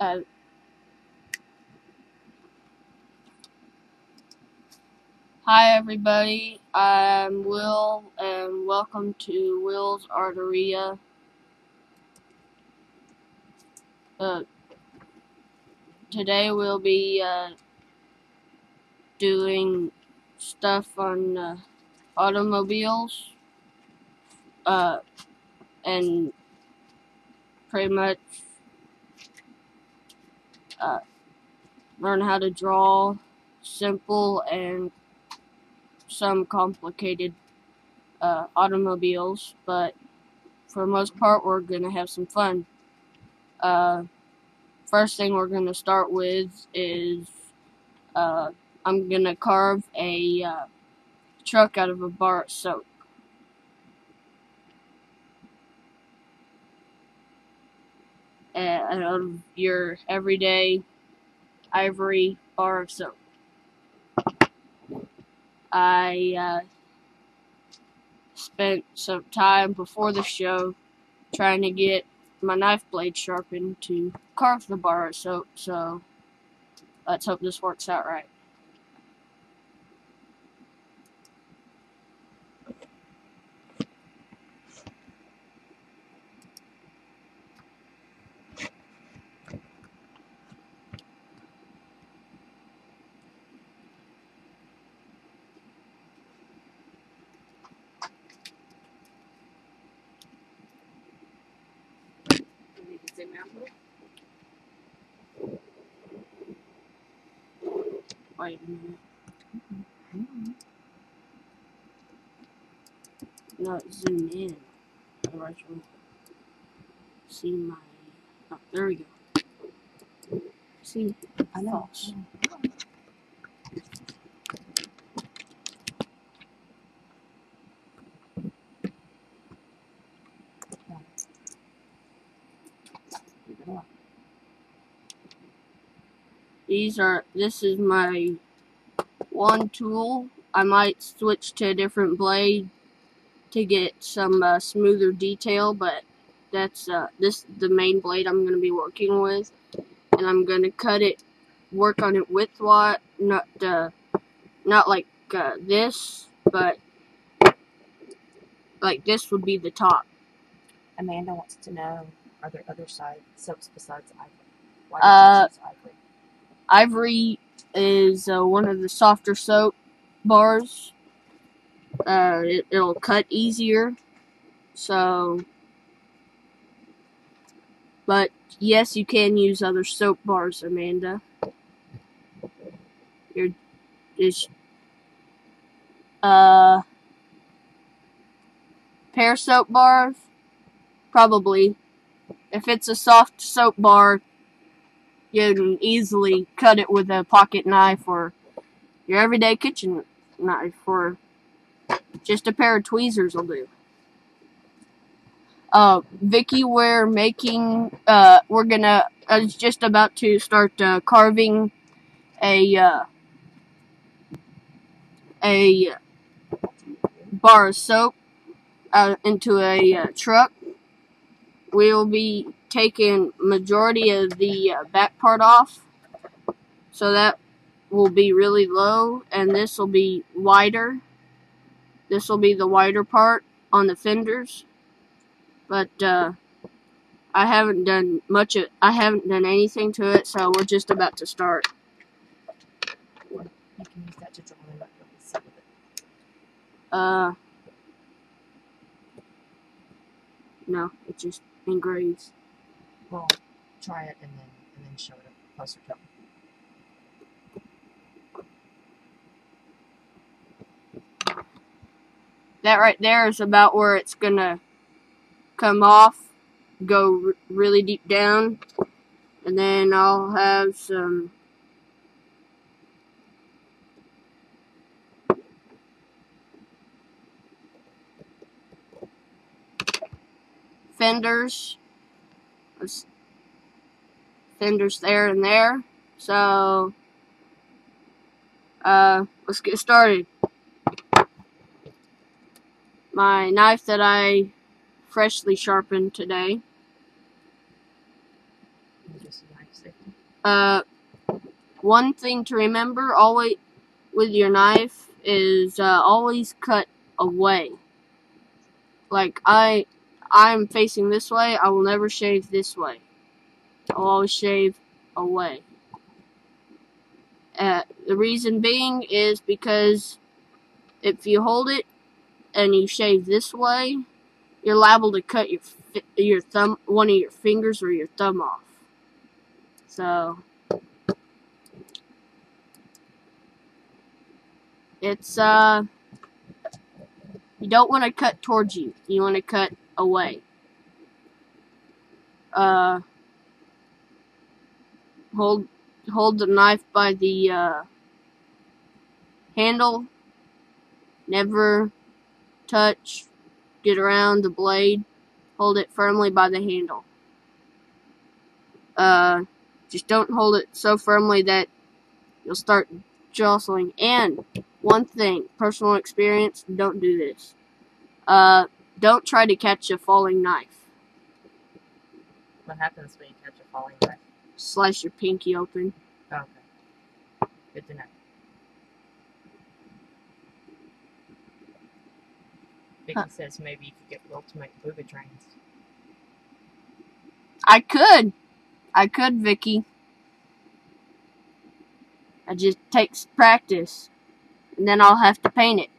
Uh, Hi everybody, I'm Will and welcome to Will's Art-eria. Today we'll be doing stuff on automobiles and pretty much learn how to draw simple and some complicated automobiles, but for the most part we're going to have some fun. First thing we're going to start with is I'm going to carve a truck out of a bar of soap. Out of your everyday ivory bar of soap. I spent some time before the show trying to get my knife blade sharpened to carve the bar of soap, so let's hope this works out right. Wait a minute. No, zoom in. Otherwise you'll see my... Oh, there we go. See? I know. False. This is my one tool. I might switch to a different blade to get some smoother detail, but that's the main blade I'm going to be working with, and I'm going to work on it widthwise, not like this, but like this would be the top. Amanda wants to know, are there other soaps besides ivory? Why did you choose ivory? Ivory is one of the softer soap bars. It'll cut easier, so... But yes, you can use other soap bars, Amanda. Pear soap bars? Probably. If it's a soft soap bar, you can easily cut it with a pocket knife or your everyday kitchen knife, or just a pair of tweezers will do. Vicky, we're making, I was just about to start carving a bar of soap into a truck. We'll be taking majority of the back part off, so that will be really low, and this will be wider. This will be the wider part on the fenders, but I haven't done anything to it, so we're just about to start. You can use that to draw them up really sit with it. No, it just engraves. Well, try it and then show it up closer to them. That right there is about where it's gonna come off, go really deep down, and then I'll have some fenders there and there. So let's get started. My knife that I freshly sharpened today. Just nice. safety. One thing to remember always with your knife is always cut away. Like I'm facing this way, I will never shave this way. I'll always shave away. The reason being is because if you hold it and you shave this way, you're liable to cut your thumb, one of your fingers or your thumb off. So it's you don't want to cut towards you. You want to cut away. Hold the knife by the handle. Never touch, get around the blade. Hold it firmly by the handle. Just don't hold it so firmly that you'll start jostling. And one thing, personal experience, don't do this. Don't try to catch a falling knife. What happens when you catch a falling knife? Slice your pinky open. Okay. Good to know. Vicky says maybe you could get the ultimate booga trains. I could, Vicky. It just takes practice. And then I'll have to paint it.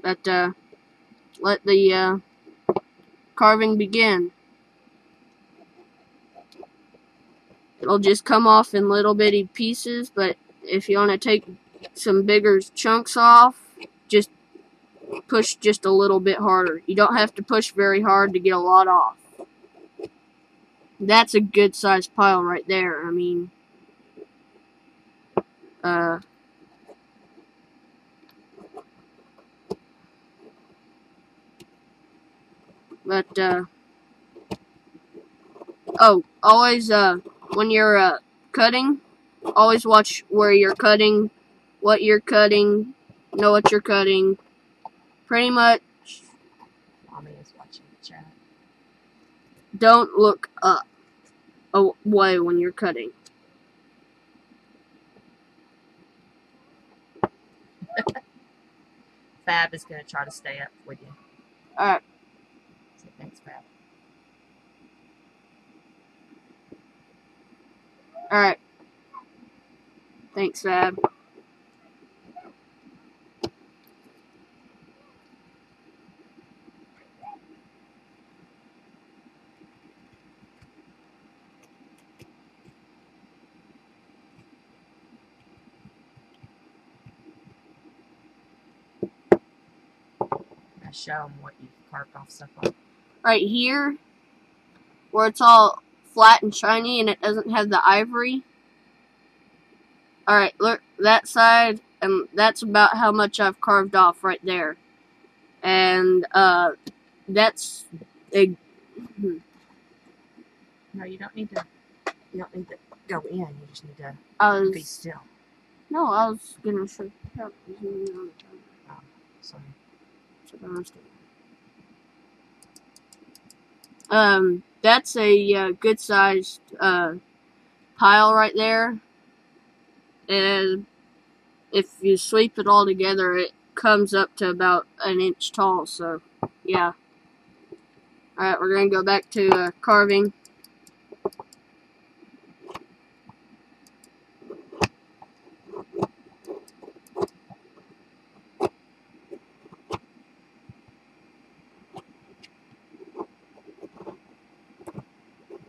But, let the, carving begin. It'll just come off in little bitty pieces, but if you want to take some bigger chunks off, just push just a little bit harder. You don't have to push very hard to get a lot off. That's a good sized pile right there. I mean, always, when you're, cutting, always watch where you're cutting, what you're cutting, know what you're cutting. Pretty much, Mommy is watching the chat. Don't look up away when you're cutting. Fab is going to try to stay up with you. Alright. So thanks, Fab. Alright. Thanks, Fab. Show them what you've carved off so far. Right here, where it's all flat and shiny and it doesn't have the ivory. Alright, look, that side, and that's about how much I've carved off right there. And, that's a... No, you don't need to go in, you just need to be still. No, I was gonna show you. Oh, sorry. That's a good sized pile right there, and if you sweep it all together, it comes up to about an inch tall. So, yeah. All right, we're gonna go back to carving.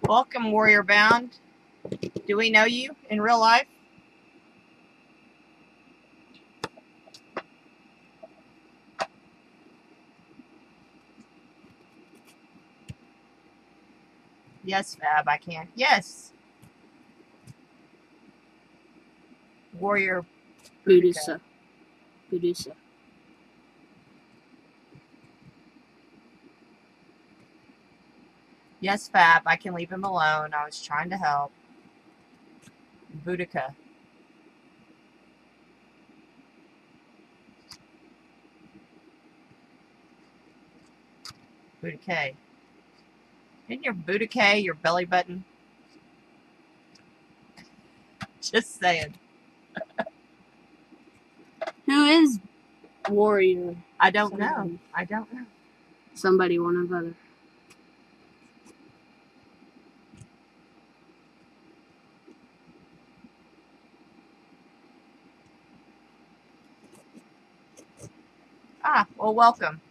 Welcome, Warrior Bound. Do we know you in real life? Yes, Fab, I can. Yes. Warrior Buddhisa. Yes, Fab, I can leave him alone. I was trying to help. Boudica. Boudica. Isn't your Boudica your belly button? Just saying. Who is Warrior? I don't know. I don't know. Somebody, one of other. Ah, well, welcome.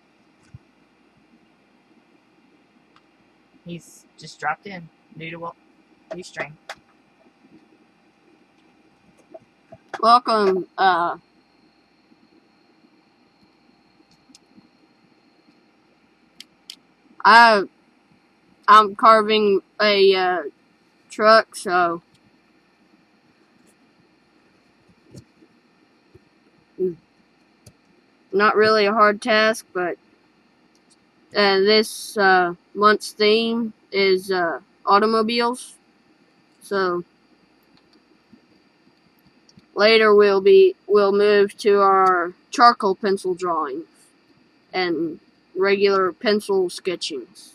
He's just dropped in. New stream. Welcome, I'm carving a truck, so not really a hard task, but this month's theme is automobiles. So later we'll move to our charcoal pencil drawings and regular pencil sketchings.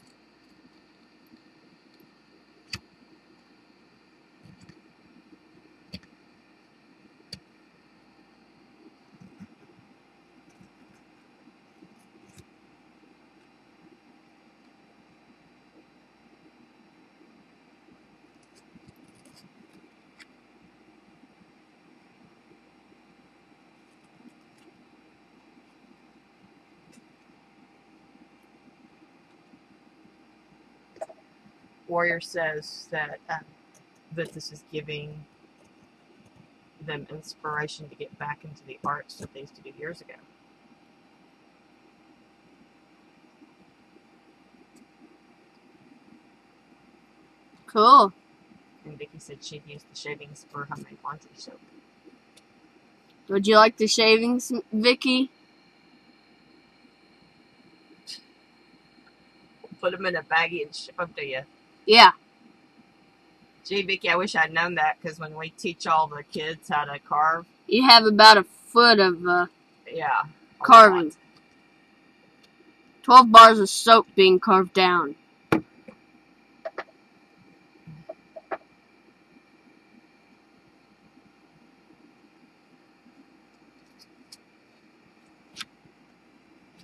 Warrior says that this is giving them inspiration to get back into the arts that they used to do years ago. Cool. And Vicky said she'd use the shavings for homemade laundry soap. Would you like the shavings, Vicky? Put them in a baggie and ship them to you. Yeah. Gee, Vicky, I wish I'd known that, because when we teach all the kids how to carve, You have about a foot of yeah, carving. 12 bars of soap being carved down.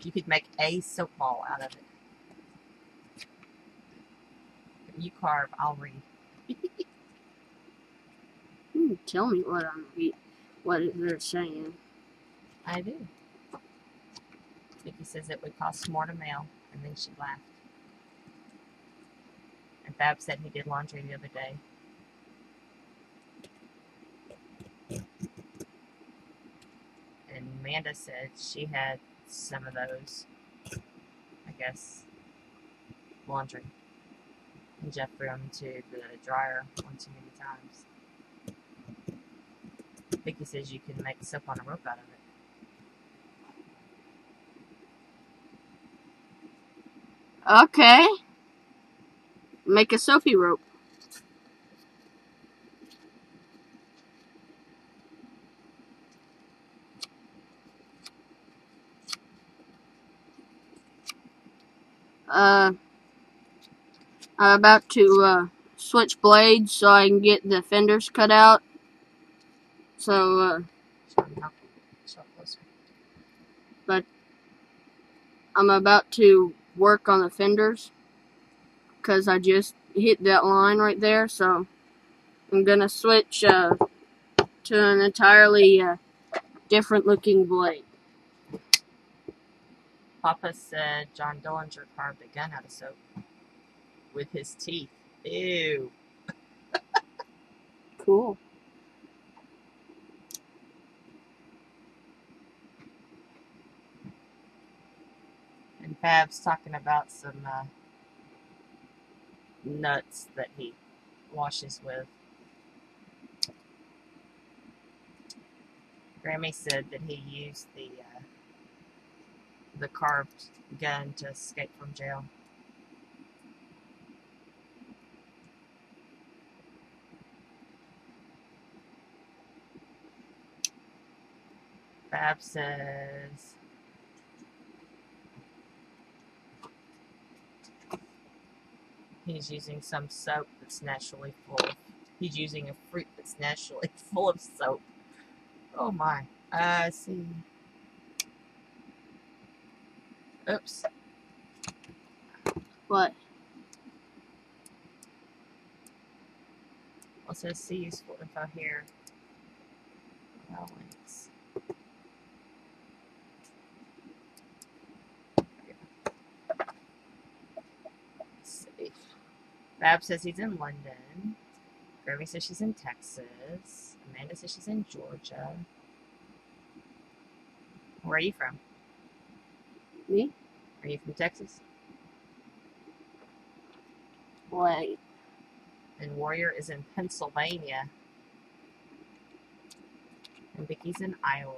You could make a soap ball out of it. You carve, I'll read. Tell me what they're saying. I do. Vicky says it would cost more to mail, and then she laughed. And Fab said he did laundry the other day. And Amanda said she had some of those, I guess, laundry. And Jeff threw them to the dryer one too many times. Vicky says you can make soap on a rope out of it. Okay. Make a soapy rope. I'm about to switch blades so I can get the fenders cut out. So, but I'm about to work on the fenders because I just hit that line right there. So I'm gonna switch to an entirely different looking blade. Papa said John Dillinger carved a gun out of soap with his teeth. Ew. Cool. And Fab's talking about some nuts that he washes with. Grammy said that he used the carved gun to escape from jail. Fab says he's using some soap that's naturally full. He's using a fruit that's naturally full of soap. Oh my. Let's see. Oops. What? Well, it says see useful info here. No links. Let's see. Bab says he's in London. Gravy says she's in Texas. Amanda says she's in Georgia. Where are you from? Me? Are you from Texas? Wait. And Warrior is in Pennsylvania. And Vicky's in Iowa.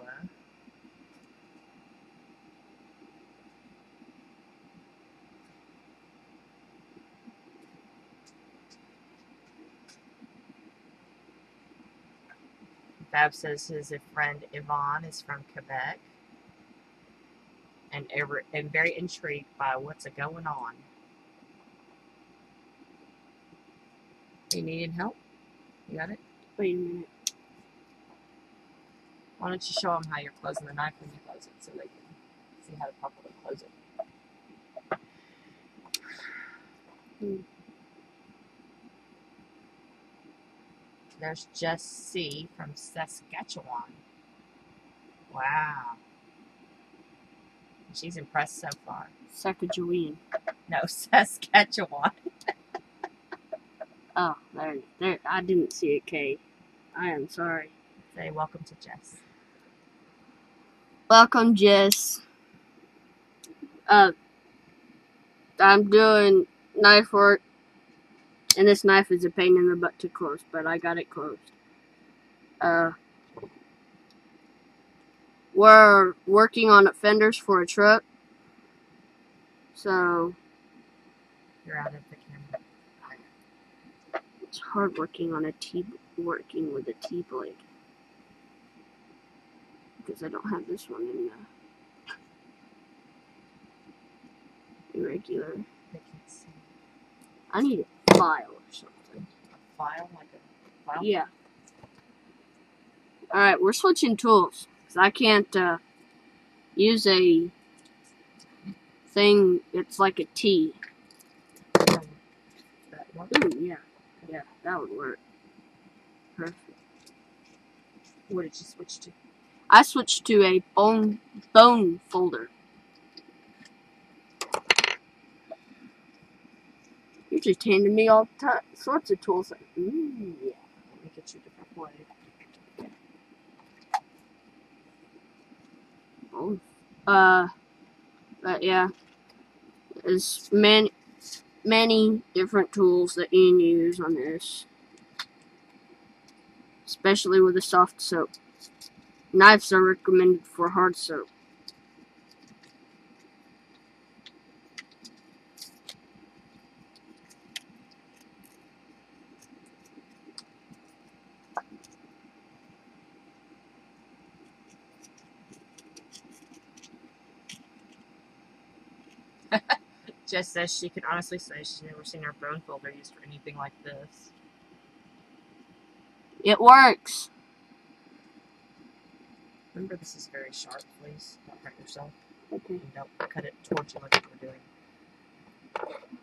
Fab says his friend Yvonne is from Quebec. And very intrigued by what's going on. You needing help? You got it? Wait a minute. Why don't you show them how you're closing the knife when you close it so they can see how to properly close it. There's Jess C. from Saskatchewan. Wow. She's impressed so far. Sacagawea. No, Saskatchewan. Oh, there. I didn't see a K. I am sorry. Say welcome to Jess. Welcome, Jess. I'm doing knife work, and this knife is a pain in the butt to close, but I got it closed. We're working on fenders for a truck, so You're out of the camera. it's hard working with a T-blade because I don't have this one in the irregular. They can't see. I need a file or something. A file? Like a file? Yeah. Alright, we're switching tools. Because I can't use a thing, it's like a T. That one? Ooh, yeah. Yeah, that would work. Perfect. What did you switch to? I switched to a bone folder. You're just handing me all sorts of tools. Yeah. Let me get you a different blade. Bone. But yeah. There's many different tools that you can use on this. Especially with a soft soap. Knives are recommended for hard soap. Jess says she can honestly say she's never seen her bone folder used for anything like this. It works. Remember, this is very sharp, please. Don't hurt yourself. Okay. And don't cut it towards you like we're doing.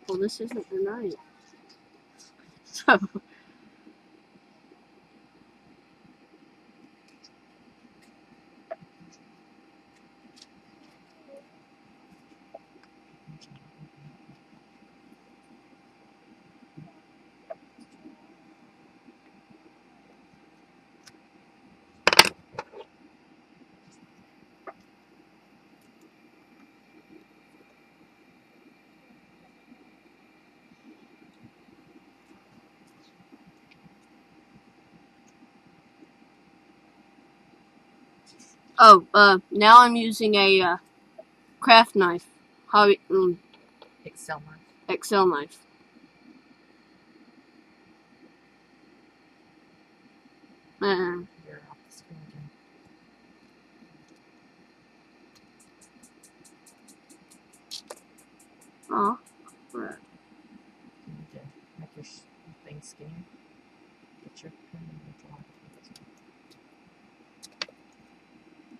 Well, this isn't the knife. So. Oh, now I'm using a craft knife. Excel knife. Excel knife. You're off the screen again. Oh, You need to make your thing skinnier. picture.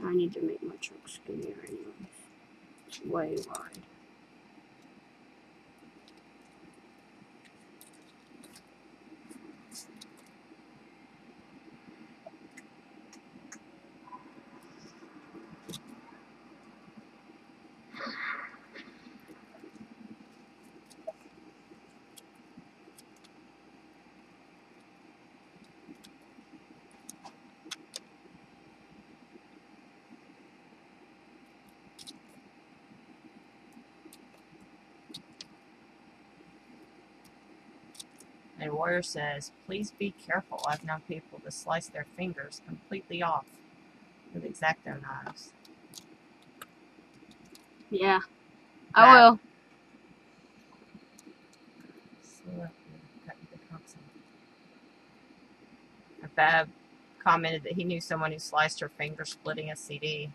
I need to make my truck skinnier anyways. It's way wide. And Warrior says, please be careful. I've known people to slice their fingers completely off with X-Acto knives. Yeah, I will. Bab commented that he knew someone who sliced her finger splitting a CD.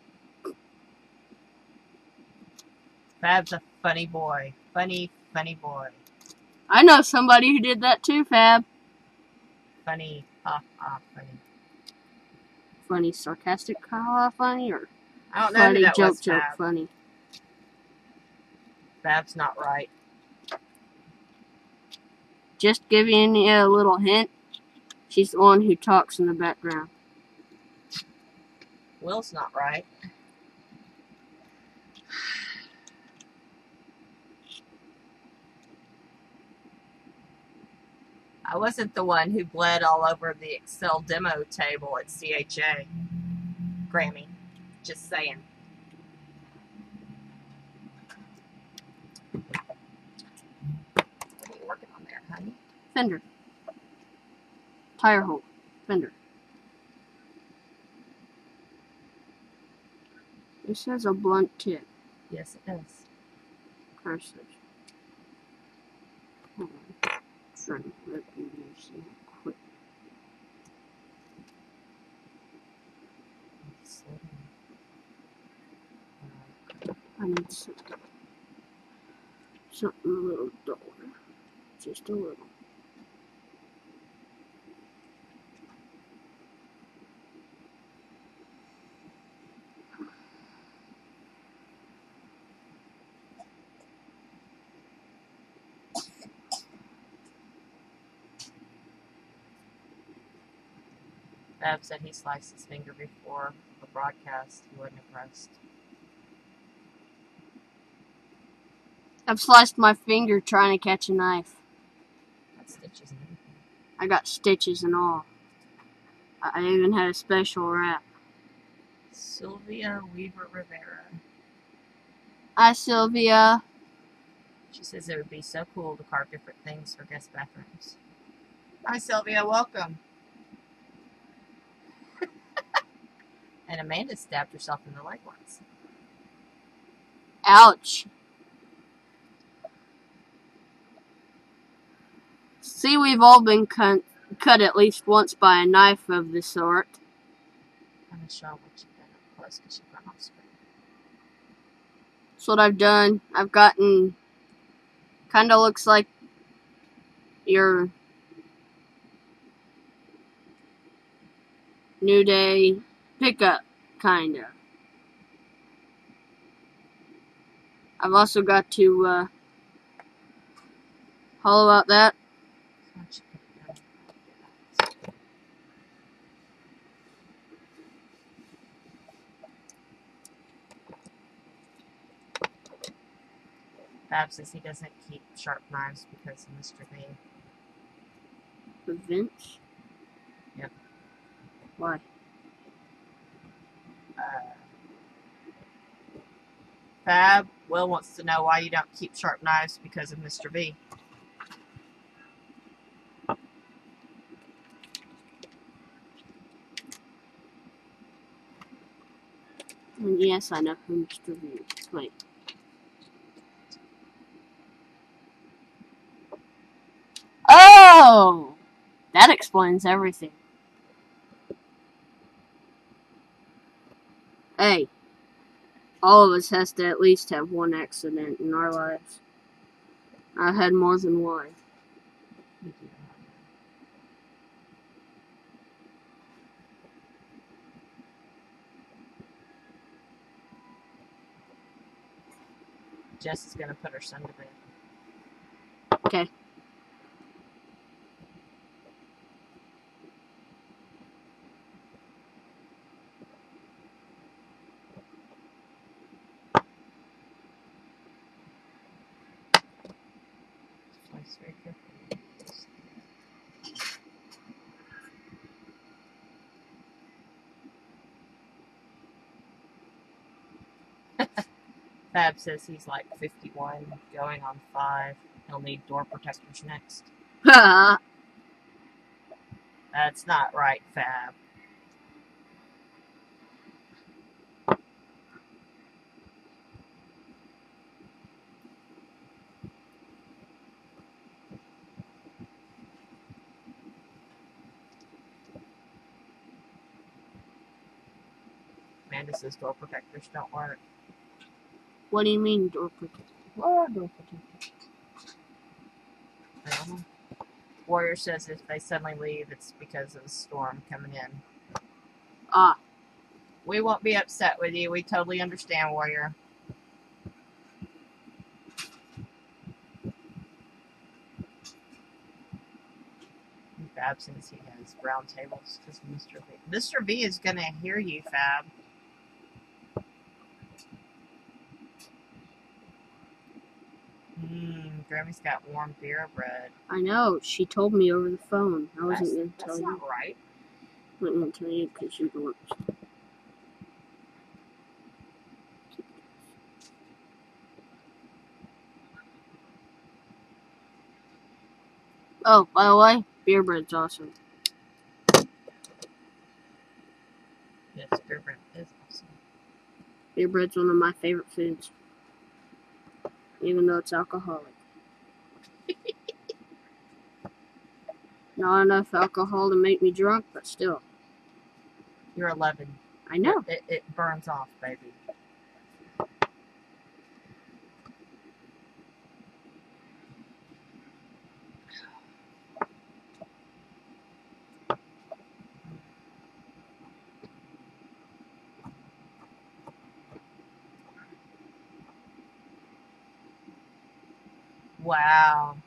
Bab's a funny boy. Funny boy. I know somebody who did that too, Fab. Funny. Ha ha, funny. Funny, sarcastic, funny, or I don't know funny, who that joke, was, Fab. funny. Bab's not right. Just giving you a little hint. She's the one who talks in the background. Will's not right. I wasn't the one who bled all over the Excel demo table at CHA. Grammy. Just saying. What are you working on there, honey? Fender. Tire hole. Fender. This has a blunt tip. Yes, it does. Cursive. Hold on. Trying to let you see quick. I need something a little duller. Just a little. Bab said he sliced his finger before the broadcast. He wasn't impressed. I've sliced my finger trying to catch a knife. Got stitches and everything. I got stitches and all. I even had a special wrap. Sylvia Weaver Rivera. Hi, Sylvia. She says it would be so cool to carve different things for guest bathrooms. Hi, Sylvia. Welcome. And Amanda stabbed herself in the leg once. Ouch. See, we've all been cut at least once by a knife of this sort. I'm not sure what you've done up close because you've run off screen. That's what I've done. I've gotten... Kinda looks like your New Day pickup, kinda. I've also got to hollow out that. Fab says he doesn't keep sharp knives because of Mr. B. The Vince? Yep. Why? Fab, Will wants to know why you don't keep sharp knives because of Mr. B. And yes, I know who Mr. B is. Wait. Oh! That explains everything. Hey. All of us has to at least have one accident in our lives. I've had more than one. Jess is gonna put her son to bed. Okay. Slice very carefully. Fab says he's like 51, going on 5. He'll need door protectors next. That's not right, Fab. Amanda says door protectors don't work. What do you mean door protector? What are door protectors? I don't know. Warrior says if they suddenly leave, it's because of the storm coming in. Ah. We won't be upset with you. We totally understand, Warrior. Fab says he has round tables because Mr. V. Mr. V is going to hear you, Fab. Grammy's got warm beer bread. I know. She told me over the phone. I wasn't going to tell you. That's not right. I wasn't going to tell you because you don't. Oh, by the way, beer bread's awesome. Yes, beer bread is awesome. Beer bread's one of my favorite foods. Even though it's alcoholic. Not enough alcohol to make me drunk, but still. You're 11. I know. It burns off, baby. Wow.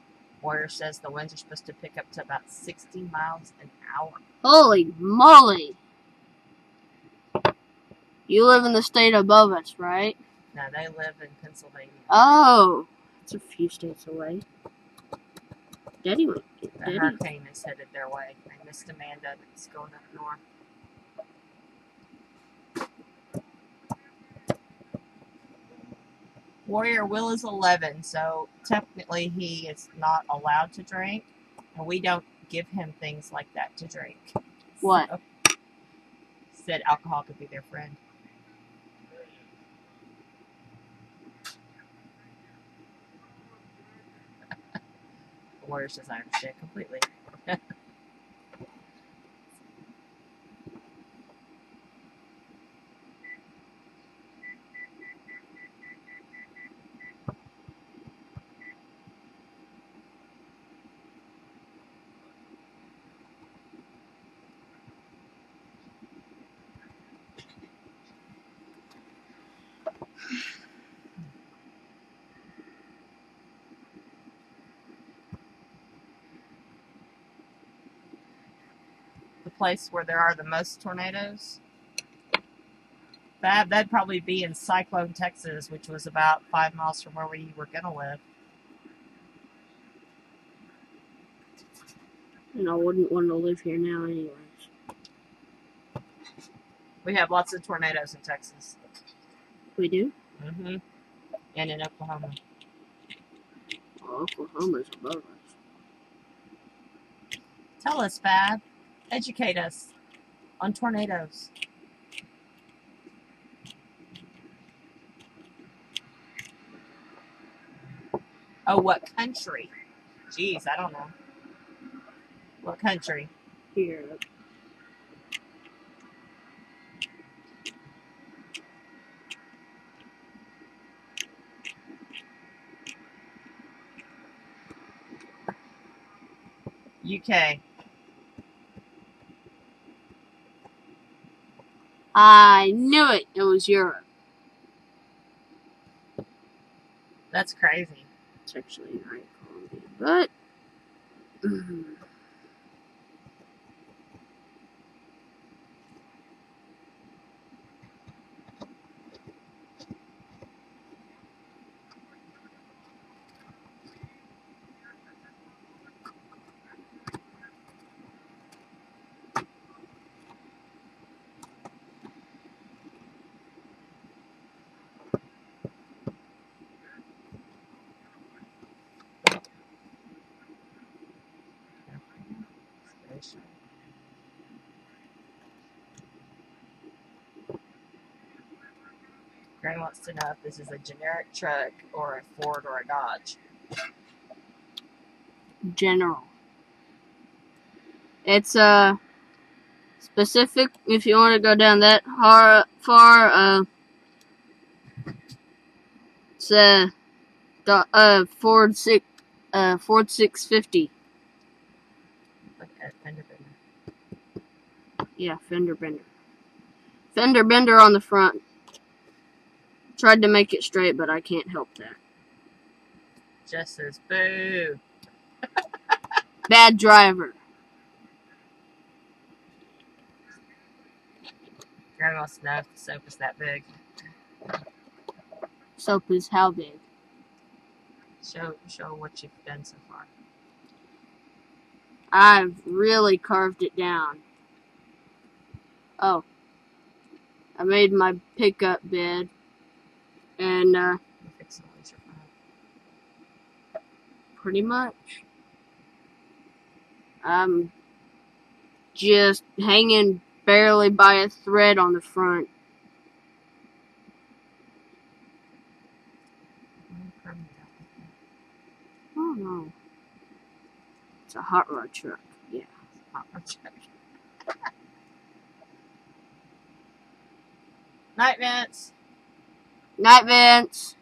Warrior says the winds are supposed to pick up to about 60 miles an hour. Holy moly! You live in the state above us, right? No, they live in Pennsylvania. Oh, it's a few states away. Daddy went. The hurricane is headed their way. They missed Amanda. It's going up north. Warrior Will is 11, so technically he is not allowed to drink, and we don't give him things like that to drink. What? So, said alcohol could be their friend. The Warrior says, I understand completely. The place where there are the most tornadoes, that'd probably be in Cyclone, Texas, which was about 5 miles from where we were going to live. And I wouldn't want to live here now anyways. We have lots of tornadoes in Texas. We do? Mm-hmm. And in Oklahoma. Oh, Oklahoma's above us. Tell us, Fab. Educate us on tornadoes. Oh, what country? Jeez, I don't know. What country? Here. UK. I knew it. It was Europe. That's crazy. It's actually not Columbia, but Granny wants to know if this is a generic truck or a Ford or a Dodge. general. It's specific. If you want to go down that far, it's Ford 650. Like a fender bender. Yeah, fender bender. Fender bender on the front. Tried to make it straight, but I can't help that. Just says boo. Bad driver. Granny wants to know if the soap is that big. Soap is how big? Show what you've done so far. I've really carved it down. Oh. I made my pickup bed. And, Fix the laser file. pretty much. I'm just hanging barely by a thread on the front. Oh no. It's a hot rod truck. Yeah. Hot rod truck. Night, Vince. Night, Vince.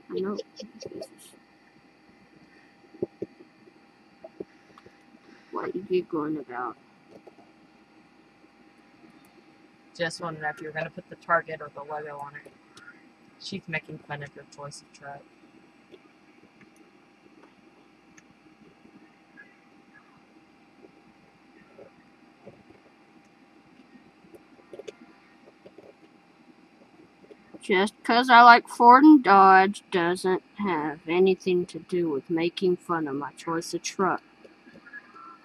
I know. What are you giggling about? Just wanted to know if you were going to put the Target or the logo on it. She's making fun of your choice of truck. Just 'cause I like Ford and Dodge doesn't have anything to do with making fun of my choice of truck.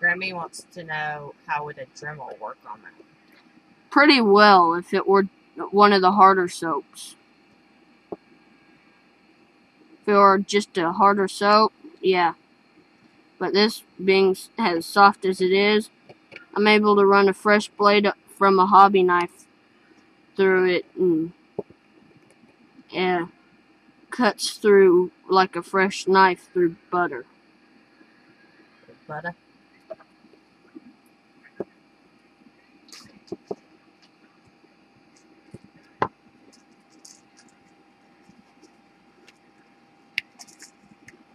Grammy wants to know how would a Dremel work on that. Pretty well if it were one of the harder soaps. If it were just a harder soap, yeah. But this being as soft as it is, I'm able to run a fresh blade from a hobby knife through it and cuts through like a fresh knife through butter. Butter?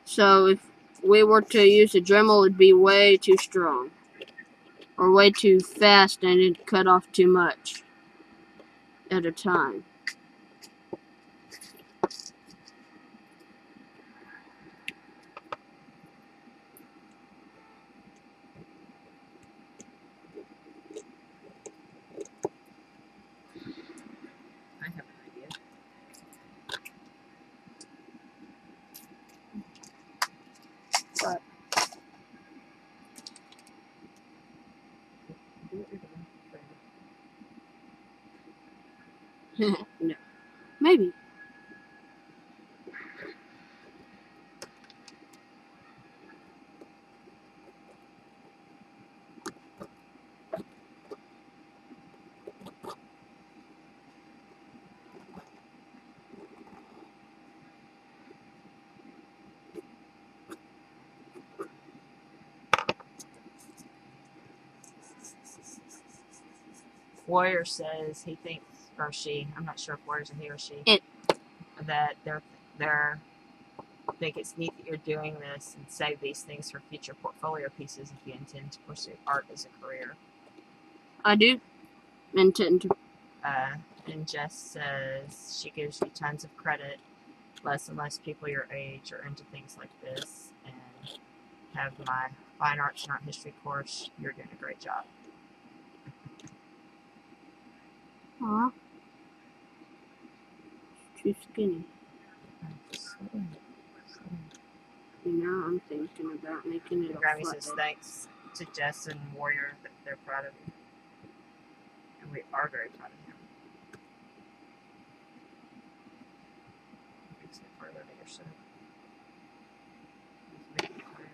So if we were to use a Dremel, it'd be way too strong. Or way too fast and it'd cut off too much at a time. I have an idea. What? No. Maybe. Warrior says he thinks, or she, I'm not sure if Warrior's a he or she, that they're think it's neat that you're doing this and save these things for future portfolio pieces if you intend to pursue art as a career. I do intend to And Jess says she gives you tons of credit. Less and less people your age are into things like this and have my fine arts and art history course. You're doing a great job. Aw. Too skinny. And now I'm thinking about making it a Grammy flat says bed. thanks to Jess and Warrior that they're proud of you. And we are very proud of him. Fix it further to your set. He's making tires.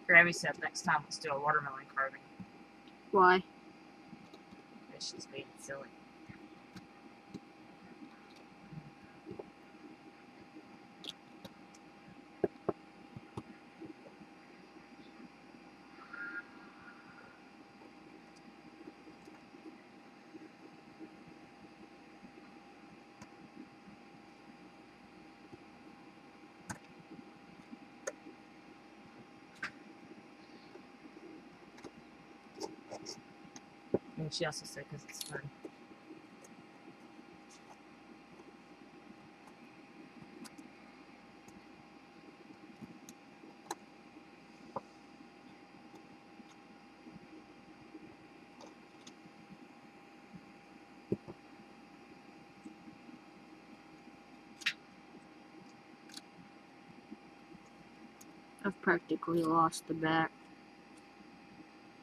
Grammy said next time let's do a watermelon carving. Why? Because she's being silly. And she also said because it's fun. I've practically lost the back.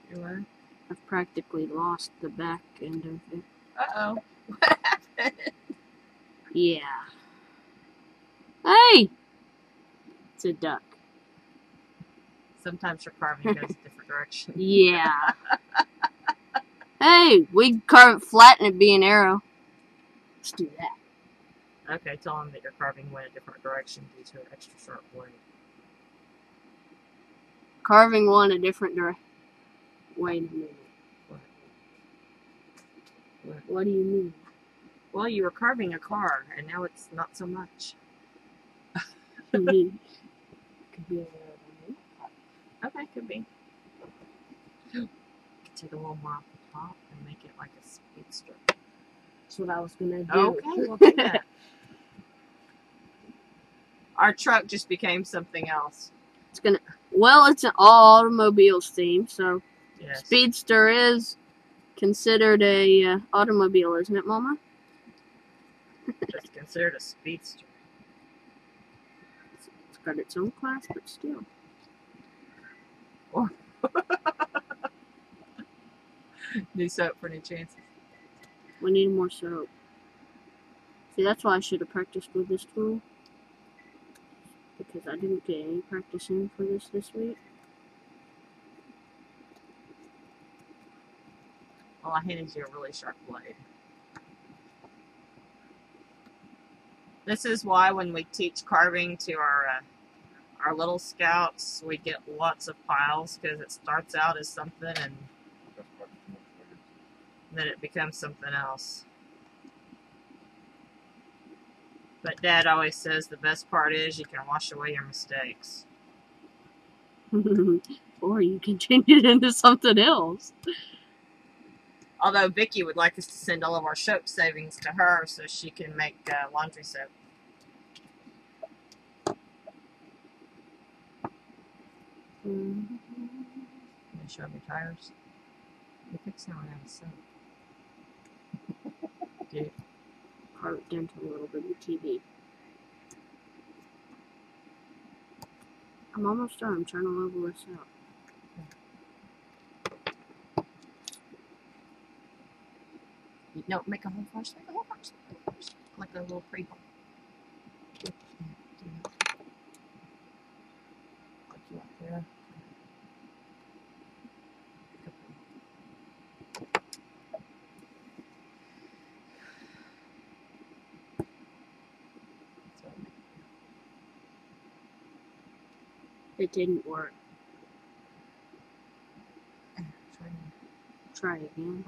You what? I've practically lost the back end of it. Uh-oh. What happened? Yeah. Hey! It's a duck. Sometimes your carving goes a different direction. Yeah. Hey, we carve it flat and it'd be an arrow. Let's do that. Okay, tell him that your carving went a different direction due to an extra sharp blade. Carving one a different direction. Wait a minute. What do you mean? Well, you were carving a car, and now it's not so much. Could be an arrow. Okay, could be. Could take a little more off the top and make it like a speedster. That's what I was gonna do. Okay, we'll do that. Our truck just became something else. Well, it's an all automobiles theme, so Yes. Speedster is considered a automobile, isn't it, Mama? It's considered a speedster. It's got its own class, but still. New soap for new chances. We need more soap. See, that's why I should have practiced with this tool. Because I didn't get any practice in for this week. Well, I handed you a really sharp blade. This is why when we teach carving to our little scouts, we get lots of piles because it starts out as something and then it becomes something else. But Dad always says the best part is you can wash away your mistakes. Or you can change it into something else. Although Vicky would like us to send all of our soap savings to her so she can make laundry soap. Can you show me tires? You fix that one out of soap. Dude. Carve it down to a little bit of TV. I'm almost done. I'm trying to level this out. No, make a hole first. Make a hole first. Like a little pre-hole. Like you up there. It didn't work. Try again.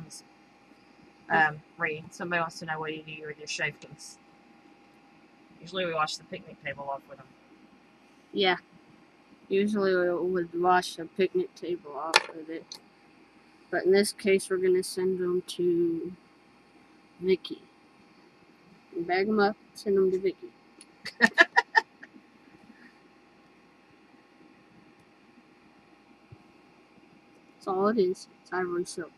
Reed, somebody wants to know what you do with your shavings. Usually we wash the picnic table off with them. Yeah. Usually we would wash the picnic table off with it. But in this case, we're going to send them to Vicky. Bag them up, send them to Vicky. That's all it is. It's ivory silk.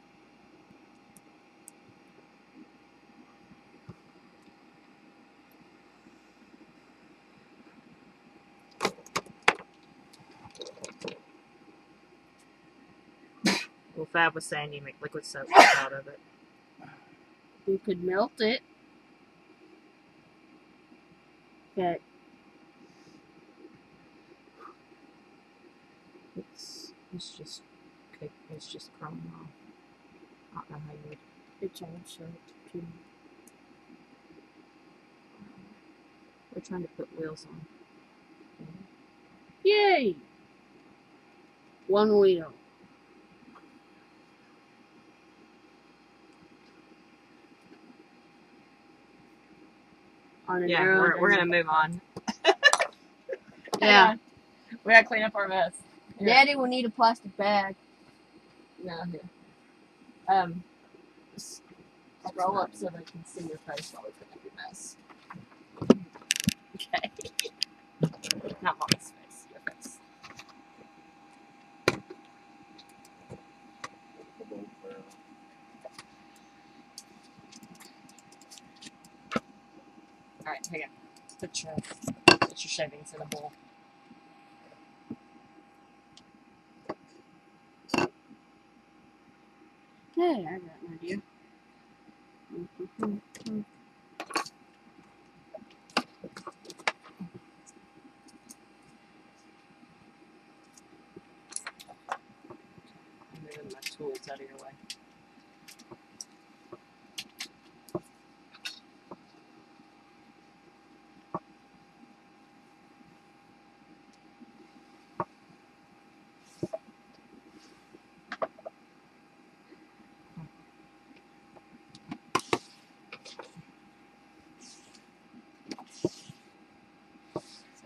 Well, Fab was saying you make liquid soap out of it. You could melt it. Okay. It's just chrome off. I don't know how you would. It's all soap too. We're trying to put wheels on. Yay! One wheel. On an Yeah, arrow we're gonna move on. Yeah. We gotta clean up our mess. Here. Daddy will need a plastic bag. No, here. Just roll up so they can see your face while we clean up your mess. Okay. Not Mommy's face, your face. Alright, hang on. Put your shavings in a bowl. Hey, I got an idea. I'm moving my tools out of your way.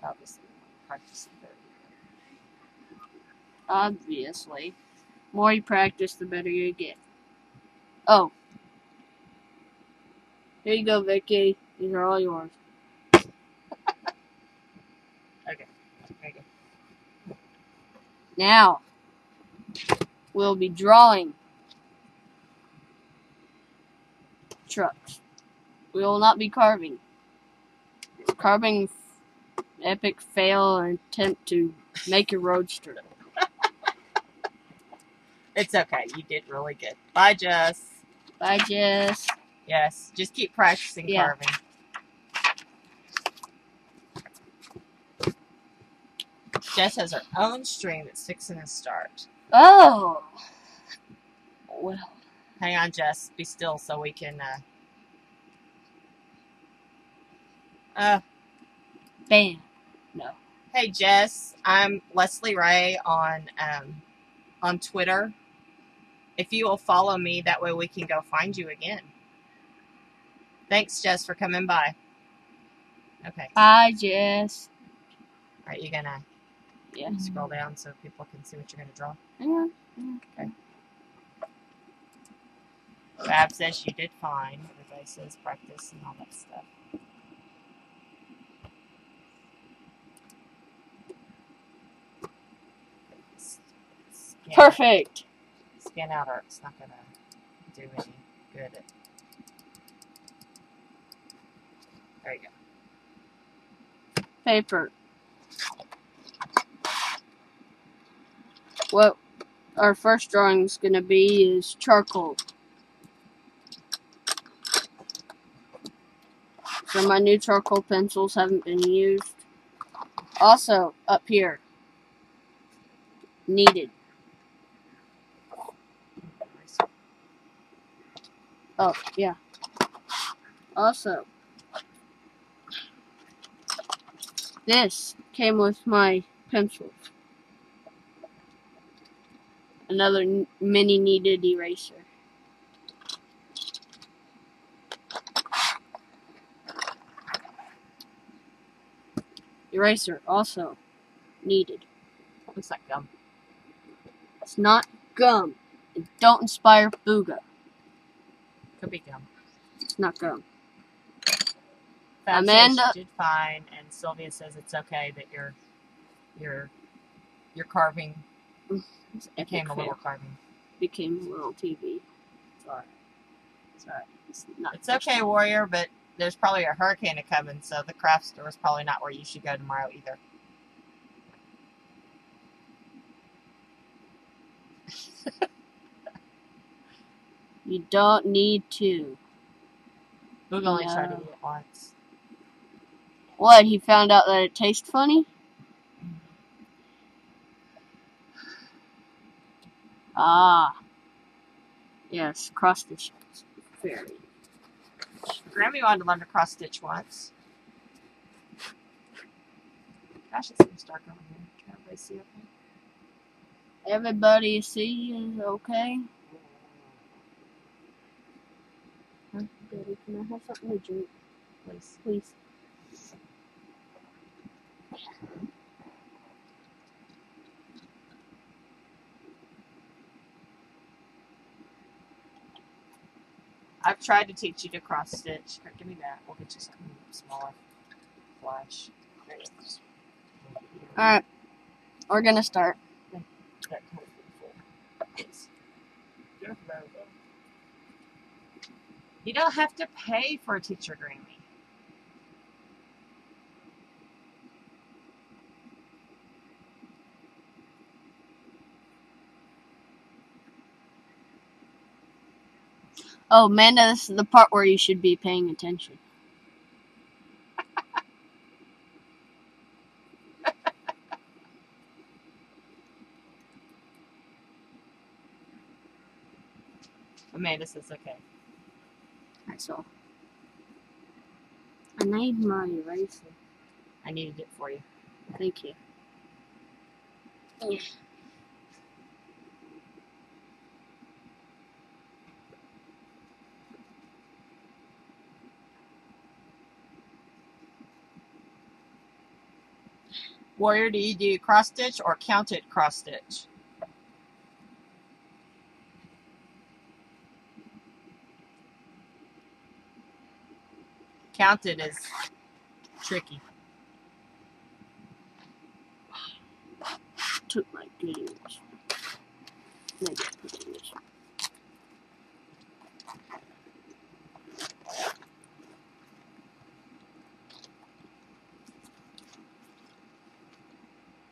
Obviously, practice the better. Obviously. The more you practice, the better you get. Oh. Here you go, Vicky. These are all yours. Okay. There you go. Now, we'll be drawing trucks. We will not be carving. Carving epic fail and attempt to make a roadster. It's okay. You did really good. Bye, Jess. Bye, Jess. Yes, just keep practicing carving. Jess has her own string that's fixing to start. Oh. Well. Hang on, Jess. Be still so we can. Bam. No. Hey, Jess. I'm Leslie Ray on Twitter. If you will follow me, that way we can go find you again. Thanks, Jess, for coming by. Okay. Bye, Jess. All right, you gonna scroll down so people can see what you're gonna draw? Yeah. Okay. Fab says you did fine. Everybody says practice and all that stuff. Perfect. Scan out or it's not gonna do any good. There you go. Paper. what our first drawing is going to be is charcoal. So my new charcoal pencils haven't been used. Also, up here, needed. Oh, yeah. Also, this came with my pencils. Another mini needed eraser. Eraser, also needed. Looks like gum. It's not gum. And don't inspire booga. Could be gum. It's not gum. Fab Amanda says she did fine, and Sylvia says it's okay that your carving became a little carving. Became a little TV. Sorry. Sorry. It's okay, Warrior, but there's probably a hurricane coming, so the craft store is probably not where you should go tomorrow either. You don't need to. Boog only tried to eat it once. What? He found out that it tastes funny? Ah. Yes, cross stitch. Very. Grammy wanted to learn to cross stitch once. Gosh, it seems dark over here. Can everybody see okay? Everybody see is okay? Huh? Daddy, can I have something to drink? Please. Please. I've tried to teach you to cross stitch. Here, give me that. We'll get you something smaller. Flash. There it is. Alright. We're gonna start. That kind of beautiful. You don't have to pay for a teacher, Grammy. Oh, Amanda, this is the part where you should be paying attention. Amanda says okay. That's all. I need my eraser. I needed it for you. Thank you. Yeah. Warrior, do you do cross stitch or counted cross stitch? Counted is tricky. Took my goodies. Maybe I put it in this one.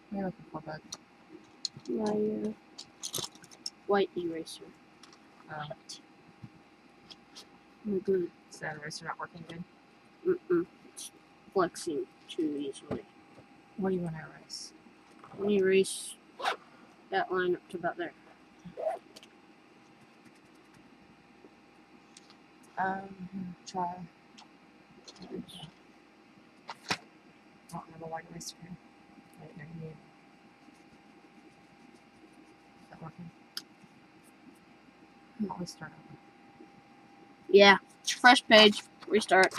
What are you looking for, bud? My white eraser. Oh, good. Is that eraser not working good? It's flexing too easily. What do you want to erase? Let me erase that line up to about there. Try. I don't have a white eraser here. Wait, no, you need. Is that working? Always start over. Yeah. Fresh page. Restart.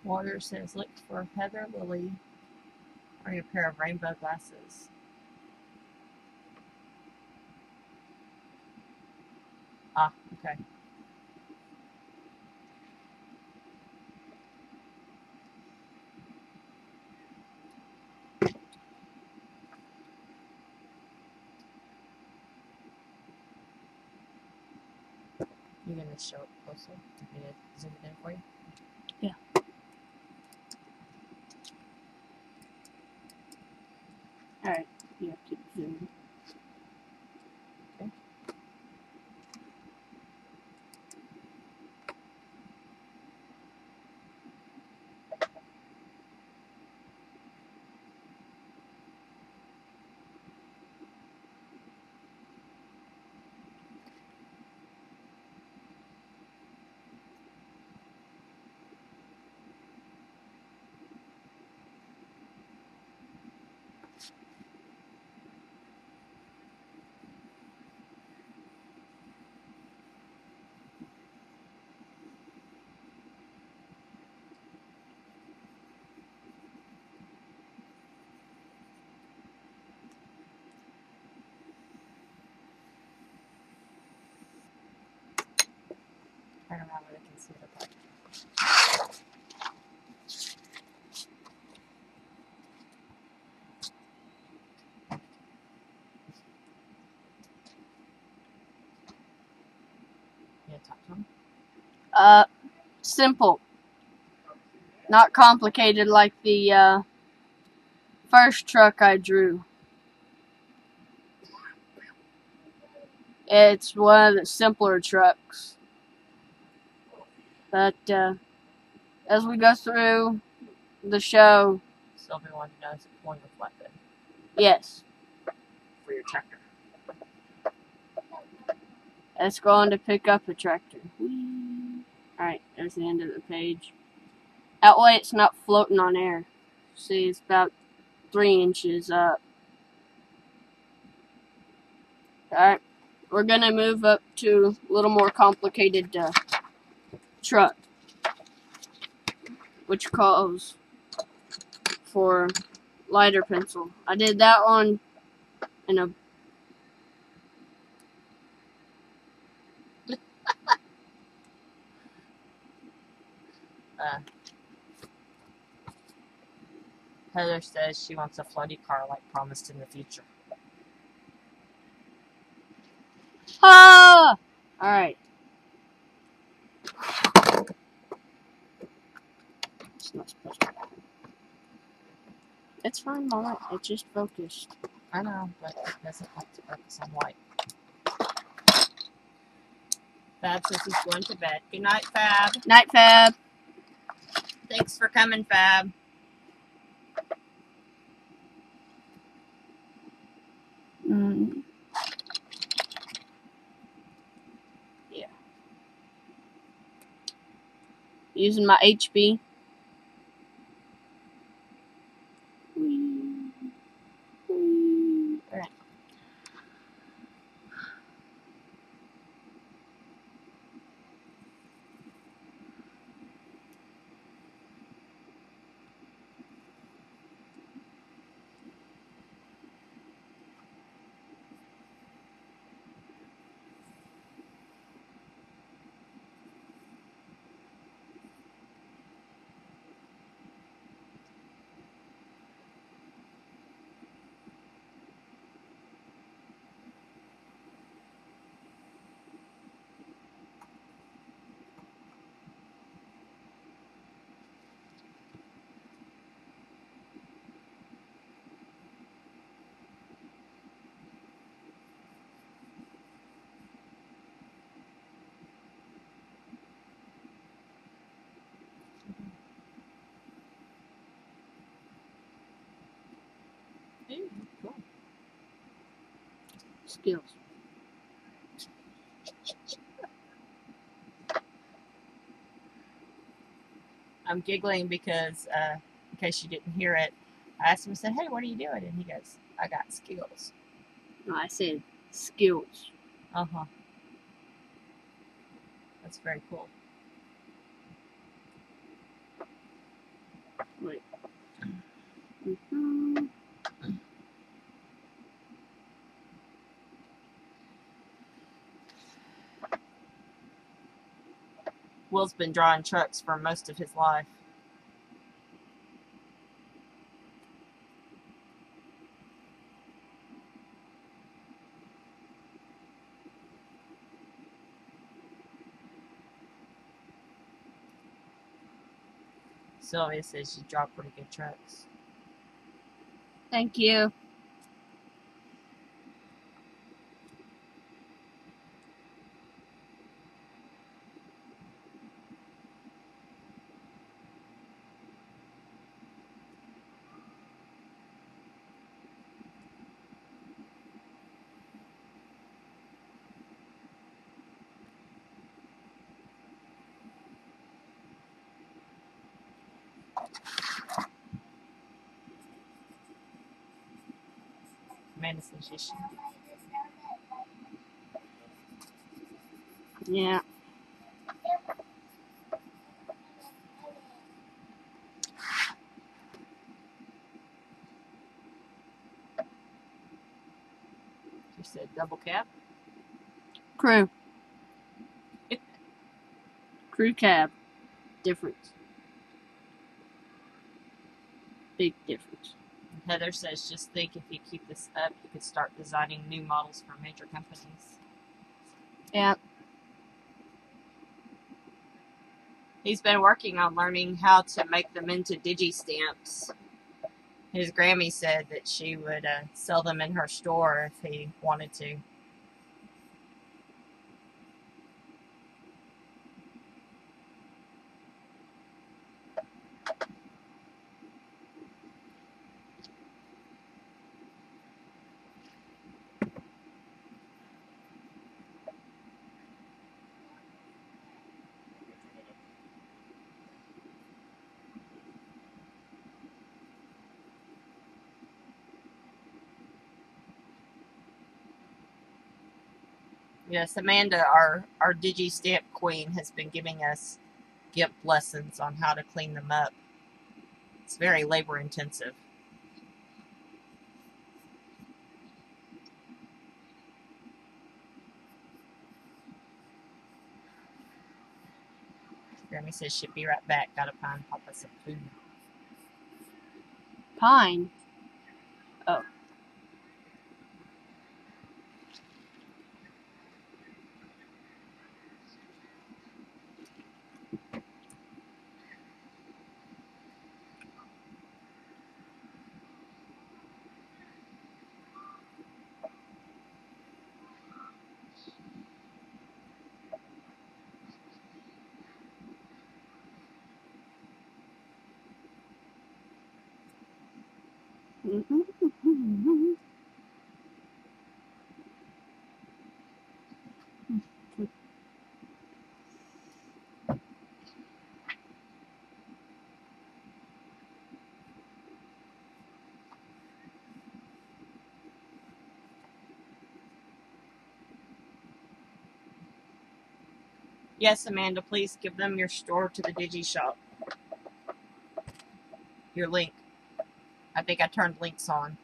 Water says, look for Heather Lily or a pair of rainbow glasses. Ah, okay. You're going to show it closer? I'm going to zoom it in for you? Yeah. Alright, you have to zoom. Okay. Turn around where they can see the part. You talk to them? Simple. Not complicated like the first truck I drew. It's one of the simpler trucks. But as we go through the show, Sylvia wanted to know, is it pulling with what then? yes, For your tractor. it's going to pick up a tractor. Alright, there's the end of the page. That way it's not floating on air. See, it's about 3 inches up. Alright, we're going to move up to a little more complicated truck, which calls for lighter pencil. I did that one in a Heather says she wants a floaty car like promised in the future. Ah! Alright. It's not supposed to. It's fine, Mama. It just focused. I know, but it doesn't like to focus on white. Fab says he's going to bed. Good night, Fab. Night, Fab. Thanks for coming, Fab. Yeah. Using my HB. Alright. Ooh, cool. Skills. I'm giggling because, in case you didn't hear it, I asked him, I said, hey, what are you doing? And he goes, I got skills. No, I said skills. Uh-huh. That's very cool. Will's been drawing trucks for most of his life. Sylvia says you draw pretty good trucks. Thank you. Amanda says you should. Yeah. She said double cab. Crew. Crew cab. Difference. Big difference. Heather says just think if you keep this up, you could start designing new models for major companies. Yeah. He's been working on learning how to make them into digi-stamps. His Grammy said that she would sell them in her store if he wanted to. Yes, Amanda, our digi-stamp queen, has been giving us GIMP lessons on how to clean them up. It's very labor intensive. Grammy says she'll be right back. Gotta find Papa some food. Pine. Oh. Yes, Amanda, please give them your store to the Digi Shop. Your link. I think I turned links on.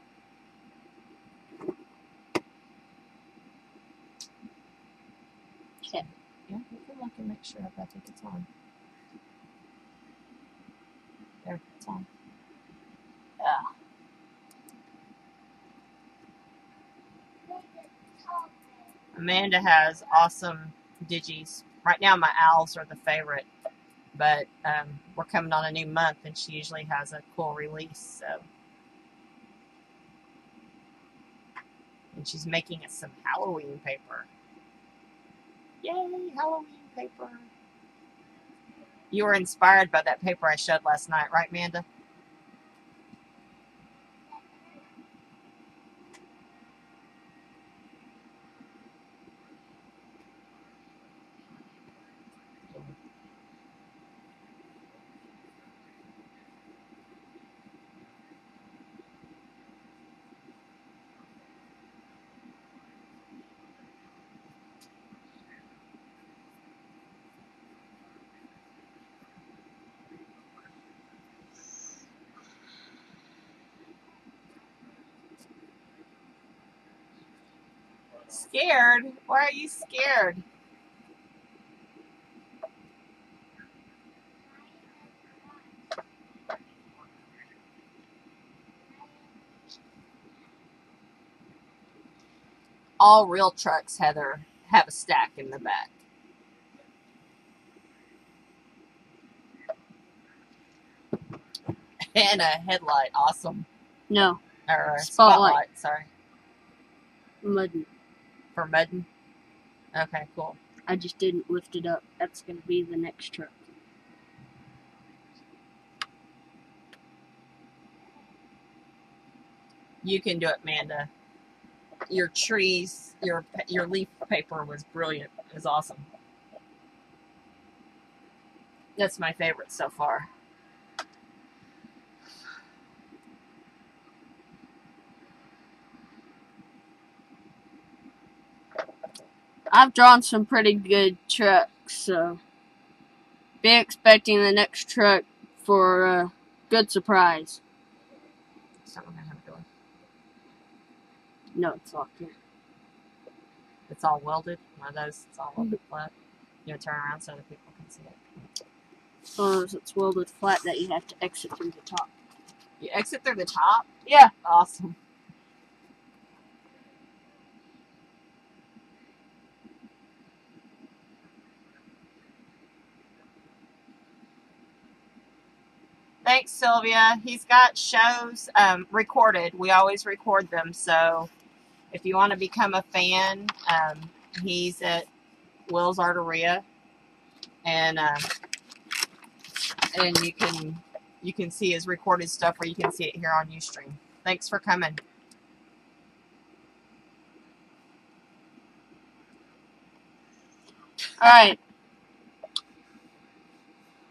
Okay. Yeah, you can look and make sure I think it's on. There, it's on. Yeah. Amanda has awesome digis. Right now, my owls are the favorite, but we're coming on a new month, and she usually has a cool release. So, and she's making us some Halloween paper. Yay, Halloween paper! You were inspired by that paper I showed last night, right, Amanda? Scared? Why are you scared? all real trucks, Heather, have a stack in the back. And a headlight. Awesome. No. Or a Spotlight. Sorry. Muddin. For mudding? Okay, cool. I just didn't lift it up. That's going to be the next truck. You can do it, Amanda. Your trees, your leaf paper was brilliant. It was awesome. That's my favorite so far. I've drawn some pretty good trucks, so be expecting the next truck for a good surprise. Someone gonna have a door. No, it's locked in. It's all welded. One of those. It's all welded flat. You know, turn around so that people can see it. So it's welded flat that you have to exit through the top. You exit through the top? Yeah. Awesome. Thanks, Sylvia. He's got shows recorded. We always record them, so if you want to become a fan, he's at Will's Art-eria, and you can see his recorded stuff, or you can see it here on Ustream. Thanks for coming. All right.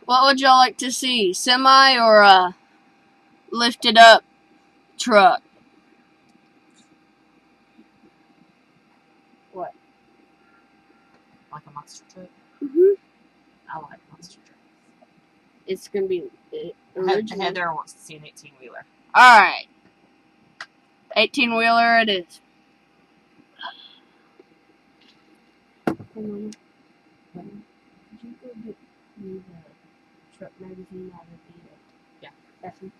What would y'all like to see? Semi or a lifted up truck? What? Like a monster truck? Mm-hmm. I like monster trucks. It's going to be original. Heather wants to see an 18-wheeler. All right. 18-wheeler it is. Did you go get me the truck magazine out of the bathroom?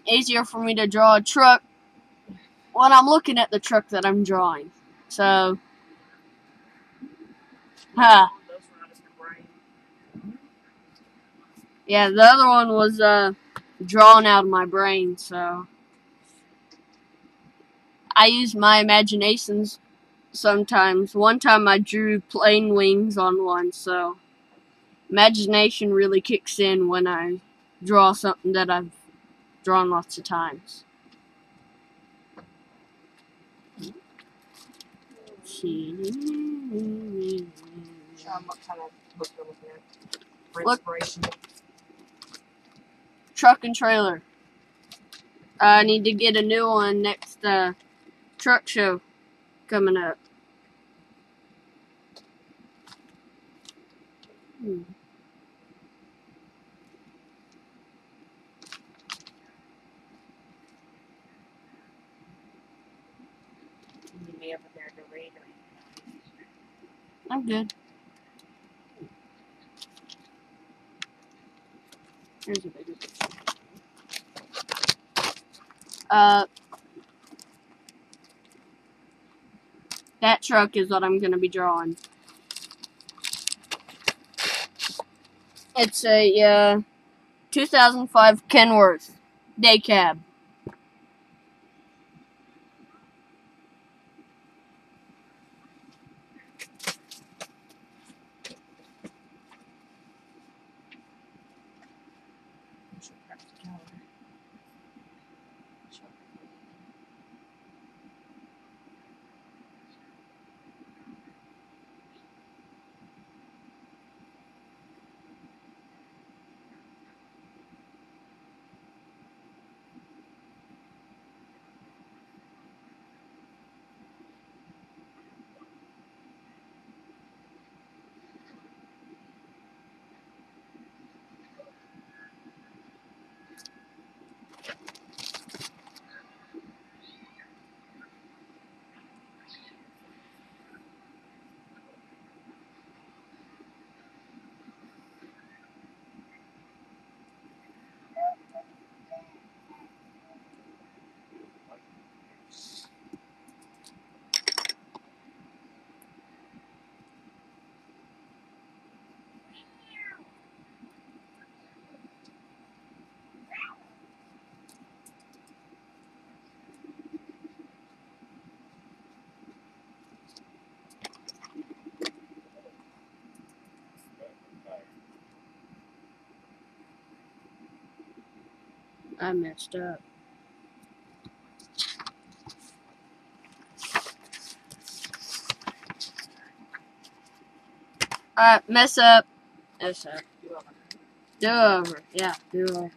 Easier for me to draw a truck when I'm looking at the truck that I'm drawing. So, yeah, the other one was drawn out of my brain, so I use my imaginations sometimes. One time I drew plane wings on one, so imagination really kicks in when I draw something that I've drawn lots of times. Show them what kind of book you're looking at for inspiration. Truck and trailer. I need to get a new one next truck show coming up. You need me over there to read, or I'm good. Here's a bigger picture. That truck is what I'm going to be drawing. It's a 2005 Kenworth day cab. I messed up. Alright, mess up. Mess up. Do over. Yeah, do over.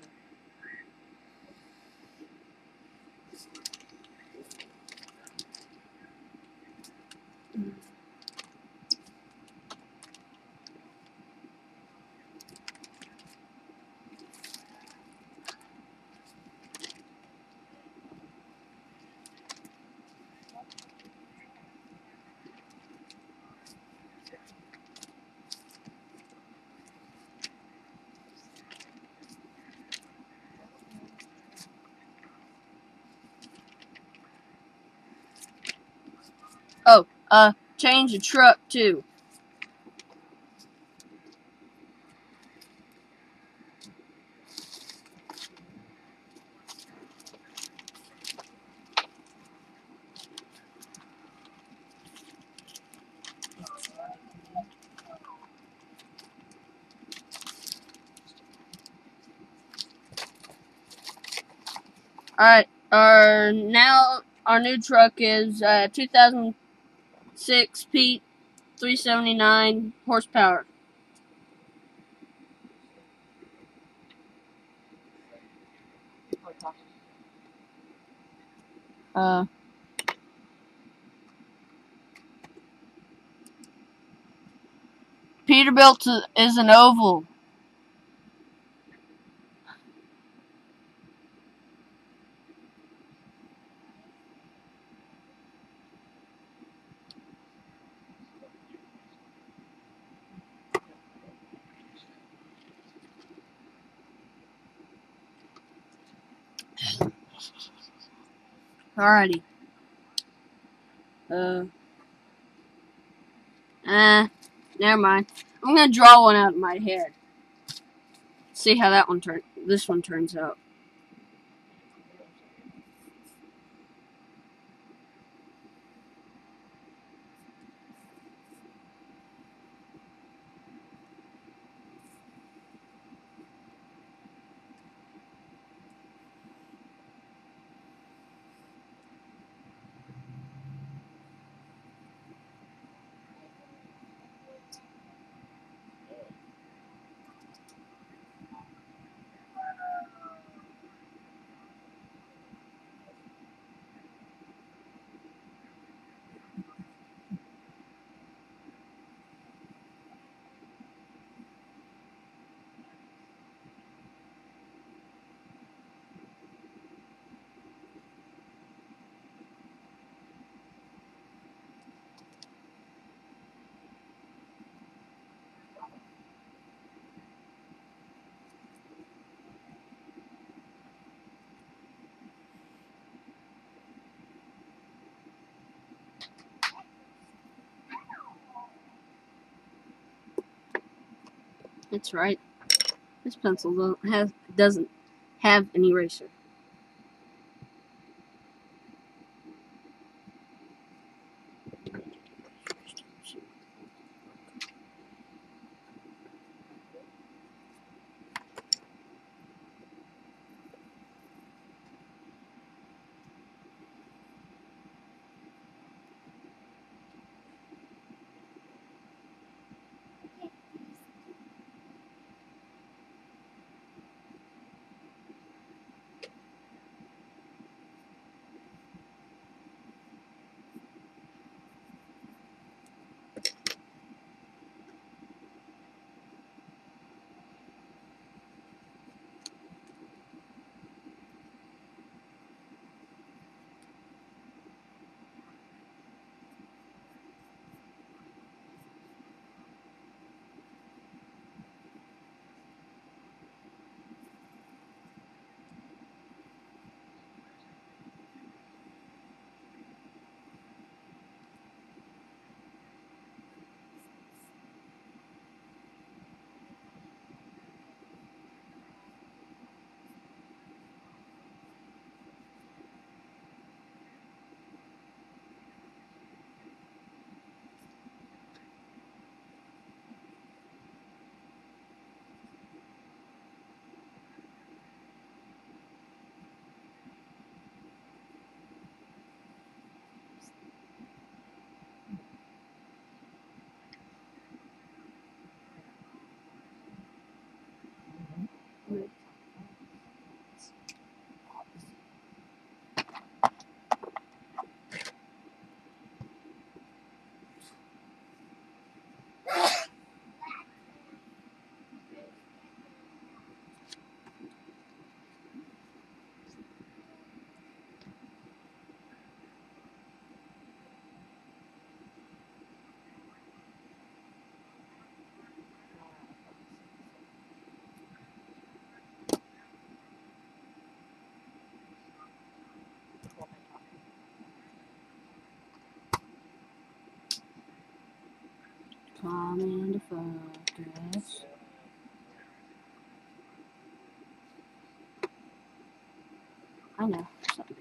Oh, change the truck too. Alright, our new truck is 2006 Pete, 379 horsepower. Peterbilt is an oval. Alrighty. Never mind. I'm gonna draw one out of my head. See how this one turns out. That's right. This pencil doesn't have an eraser. Come into focus. I know, something.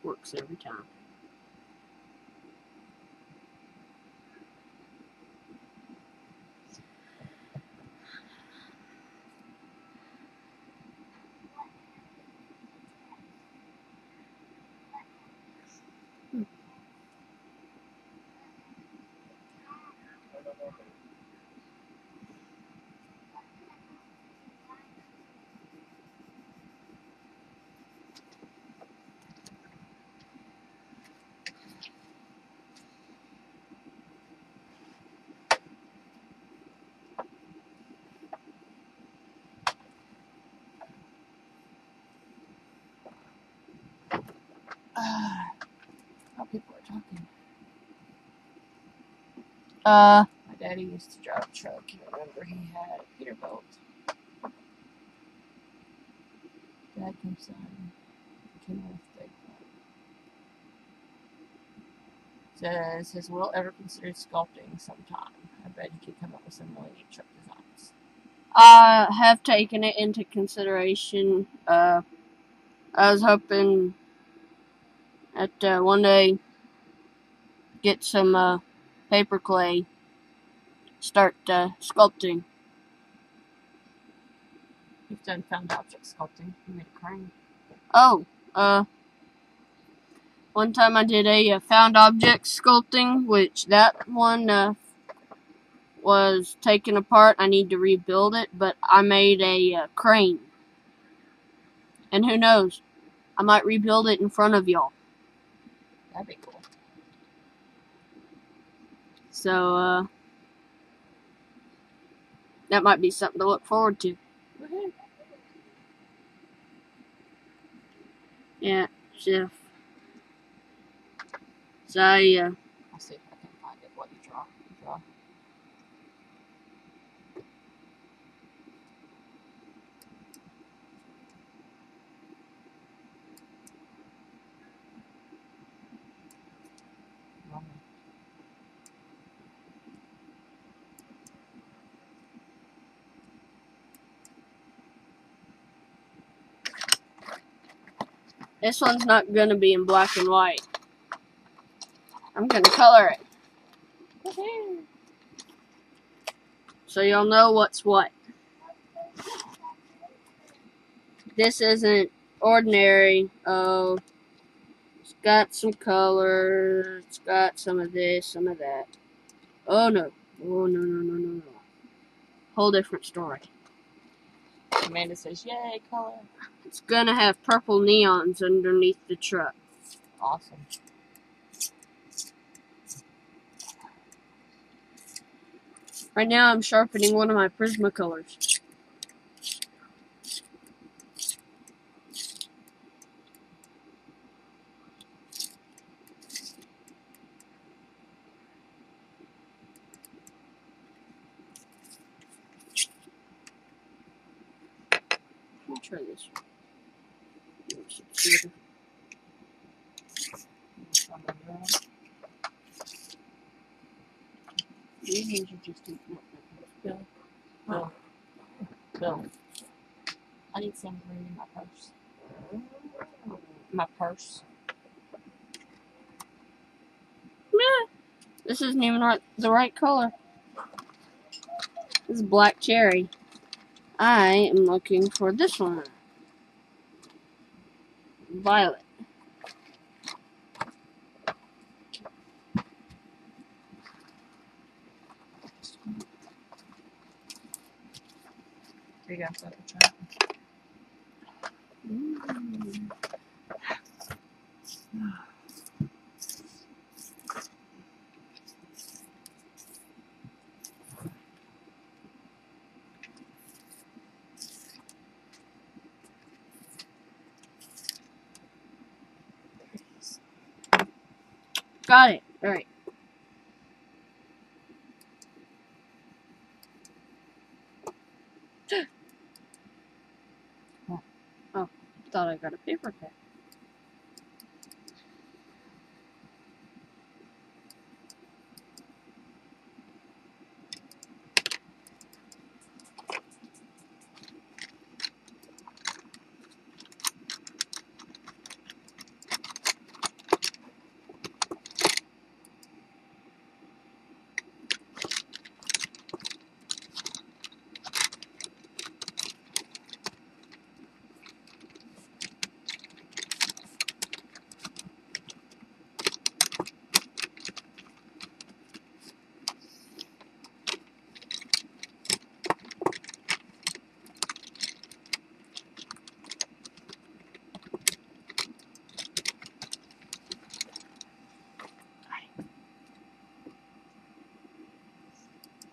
Works every time. How people are talking. My daddy used to drive a truck. I remember he had a Peterbilt. Dad comes on. Came with the says, has Will ever considered sculpting sometime? I bet he could come up with some really neat truck designs. I have taken it into consideration. I was hoping that one day get some paper clay, start sculpting. You've done found object sculpting. You made a crane. Oh, one time I did a found object sculpting, which that one was taken apart. I need to rebuild it, but I made a crane. And who knows, I might rebuild it in front of y'all. That'd be cool. So, that might be something to look forward to. Woohoo. Yeah, Chef. So, I'll see if I can find it. What you draw. This one's not gonna be in black and white. I'm gonna color it. Woohoo. So you'll know what's what. This isn't ordinary. Oh, it's got some color. It's got some of this, some of that. Oh no. Oh no. Whole different story. Amanda says, yay, color. It's gonna have purple neons underneath the truck. Awesome. Right now I'm sharpening one of my Prismacolors. Let me try this one. These are just Bill. Oh. Bill. I need some green in my purse. This isn't even the right color. This is black cherry. I am looking for this one. Violet. There you go. Got it. All right. Oh, thought I got a paper cut.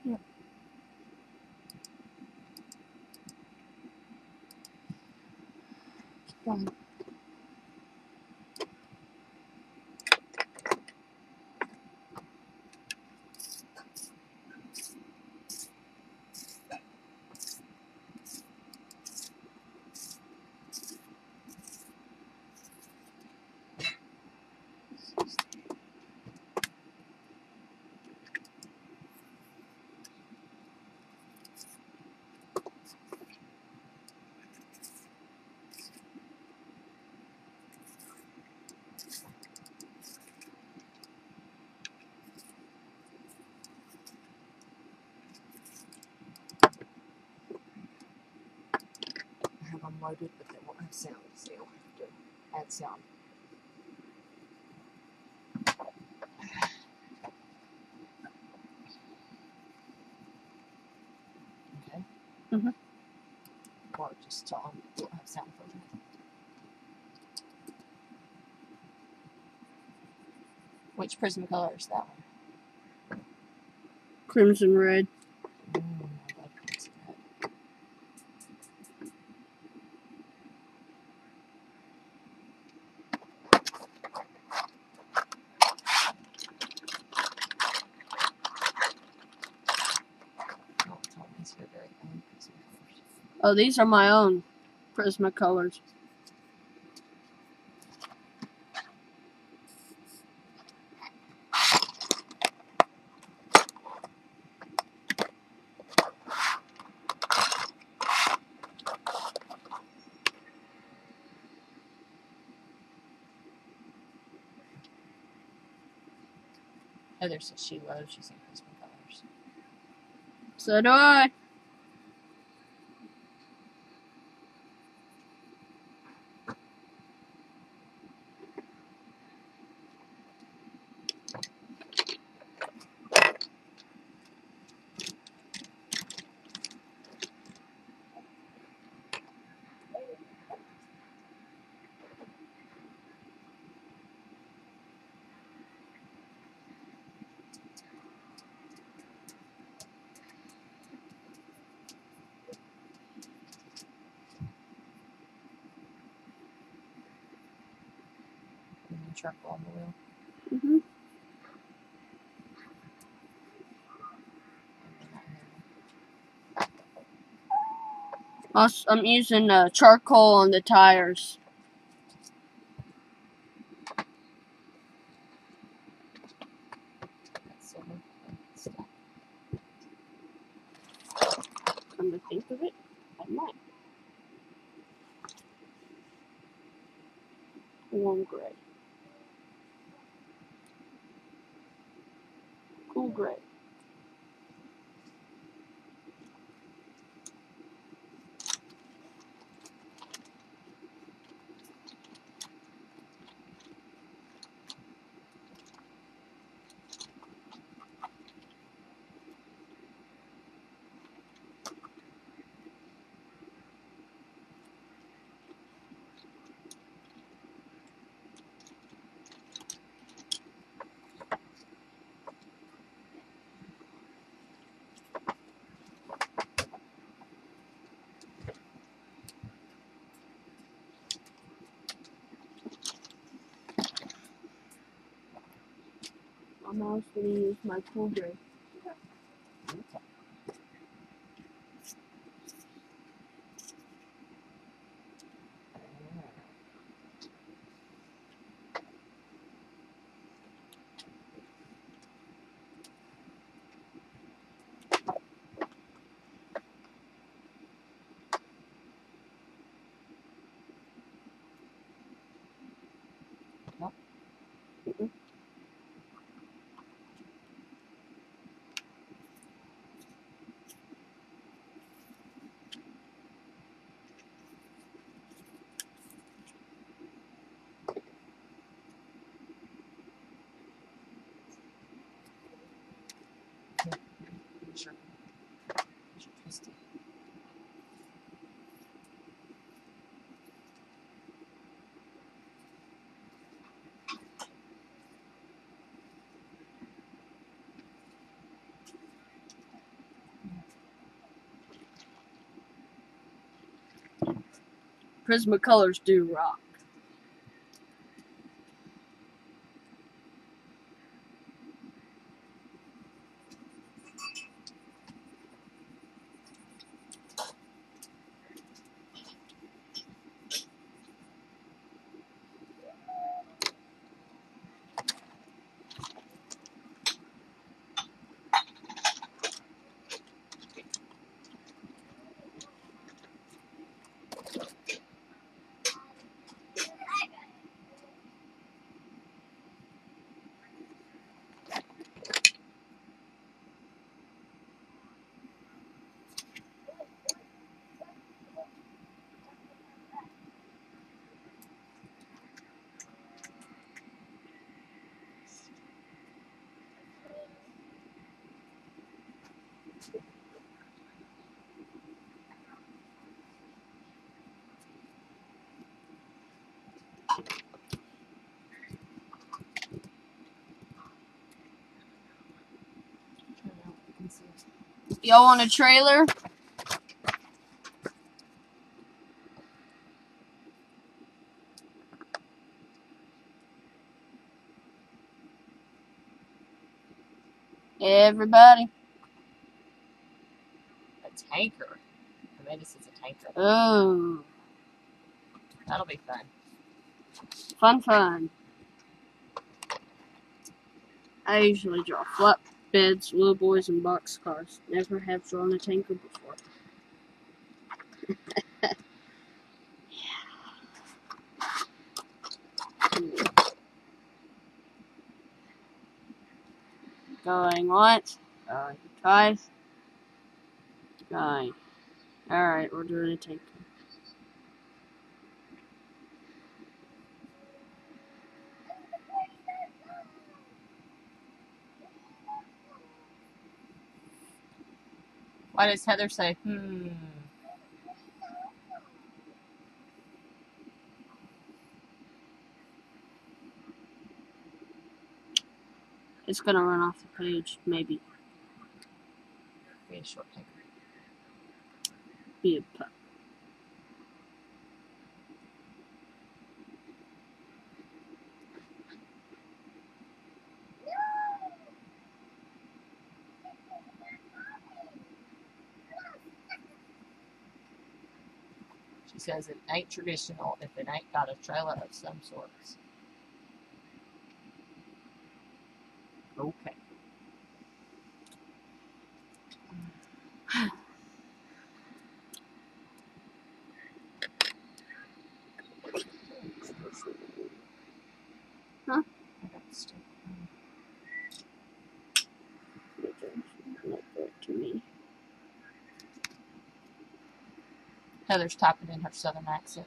Yep. Fine. I have them loaded, but they won't have sound, so you'll have to add sound. Okay? Mm-hmm. Or just tell them you don't have sound for them. Which prism color is that one? Crimson red. I love crimson red. Oh, it's all these are very own prism colors. Oh, these are my own Prismacolors. Heather says she loves using prism colors. So do I. And then charcoal on the wheel. Mm-hmm. Also, I'm using charcoal on the tires. That's silver. Stuff. Come to think of it, I might. Warm gray. Cool gray. I'm also going to use my cool gray. Nope. Mm-mm. Prismacolors do rock. Y'all want a trailer? Everybody. A tanker. I made this as a tanker. Oh. That'll be fun. Fun. I usually draw flatbeds, little boys, and boxcars. Never have drawn a tanker before. Going once. Going twice. Going. Alright, we're doing a tanker. Why does Heather say, It's gonna run off the page, maybe. Be a short tanker. Be a pup. She says it ain't traditional if it ain't got a trailer of some sorts. Okay. Huh? I got stuff. Not good to me. Heather's typing in her southern accent.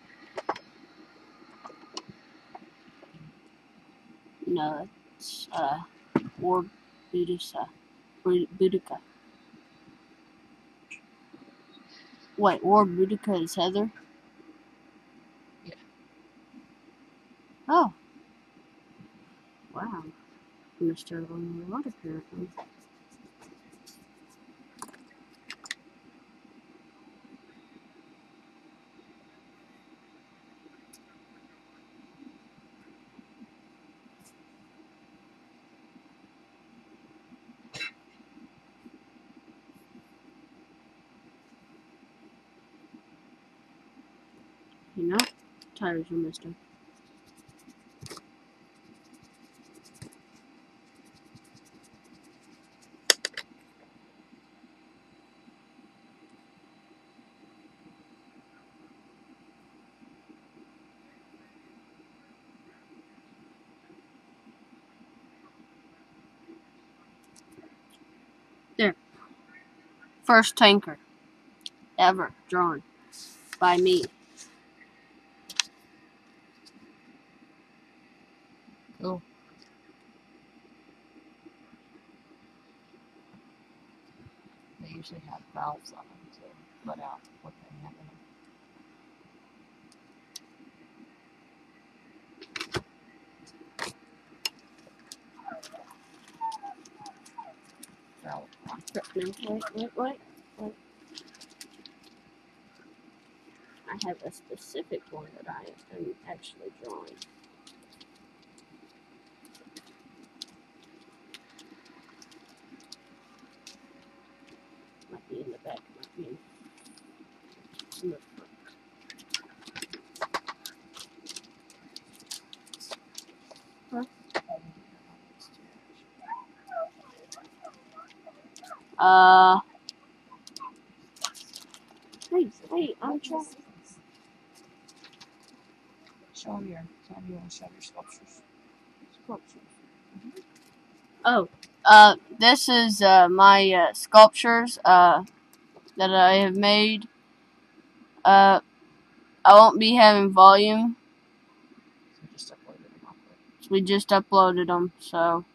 No, it's or Boudica. Wait, or Boudica is Heather? Yeah. Oh. Wow. I missed out on a lot apparently. You know, tires are messed up. There. First tanker ever drawn by me. Cool. They usually have valves on them to let out what they have in them. Valve. No, wait. I have a specific one that I am actually drawing. Might be in the back, might be in the front. Huh? Wait, I'm trying. Show them your sculptures. Oh, this is my sculptures that I have made. I won't be having volume. We just uploaded them, so.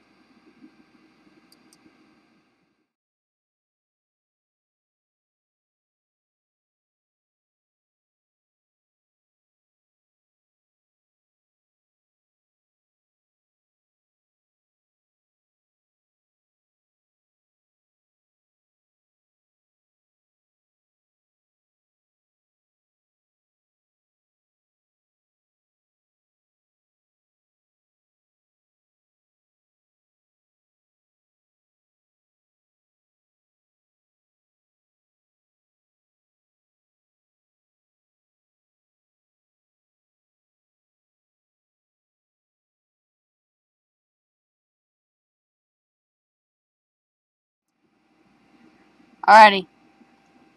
Alrighty.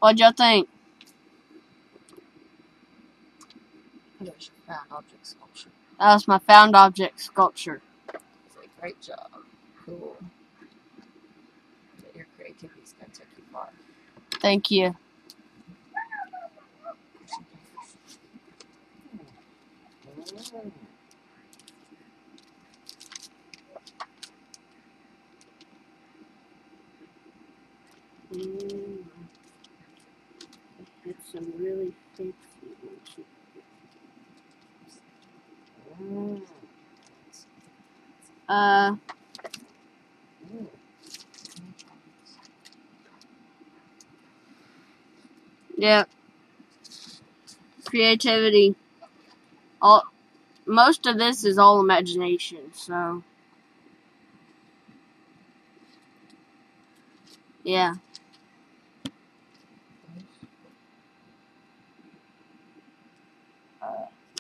What'd y'all think? That was your found object sculpture. That was my found object sculpture. Great job. Cool. Your creativity's gonna take you far. Thank you. It's some really fancy ones. Yeah. Creativity. Most of this is all imagination, so. Yeah.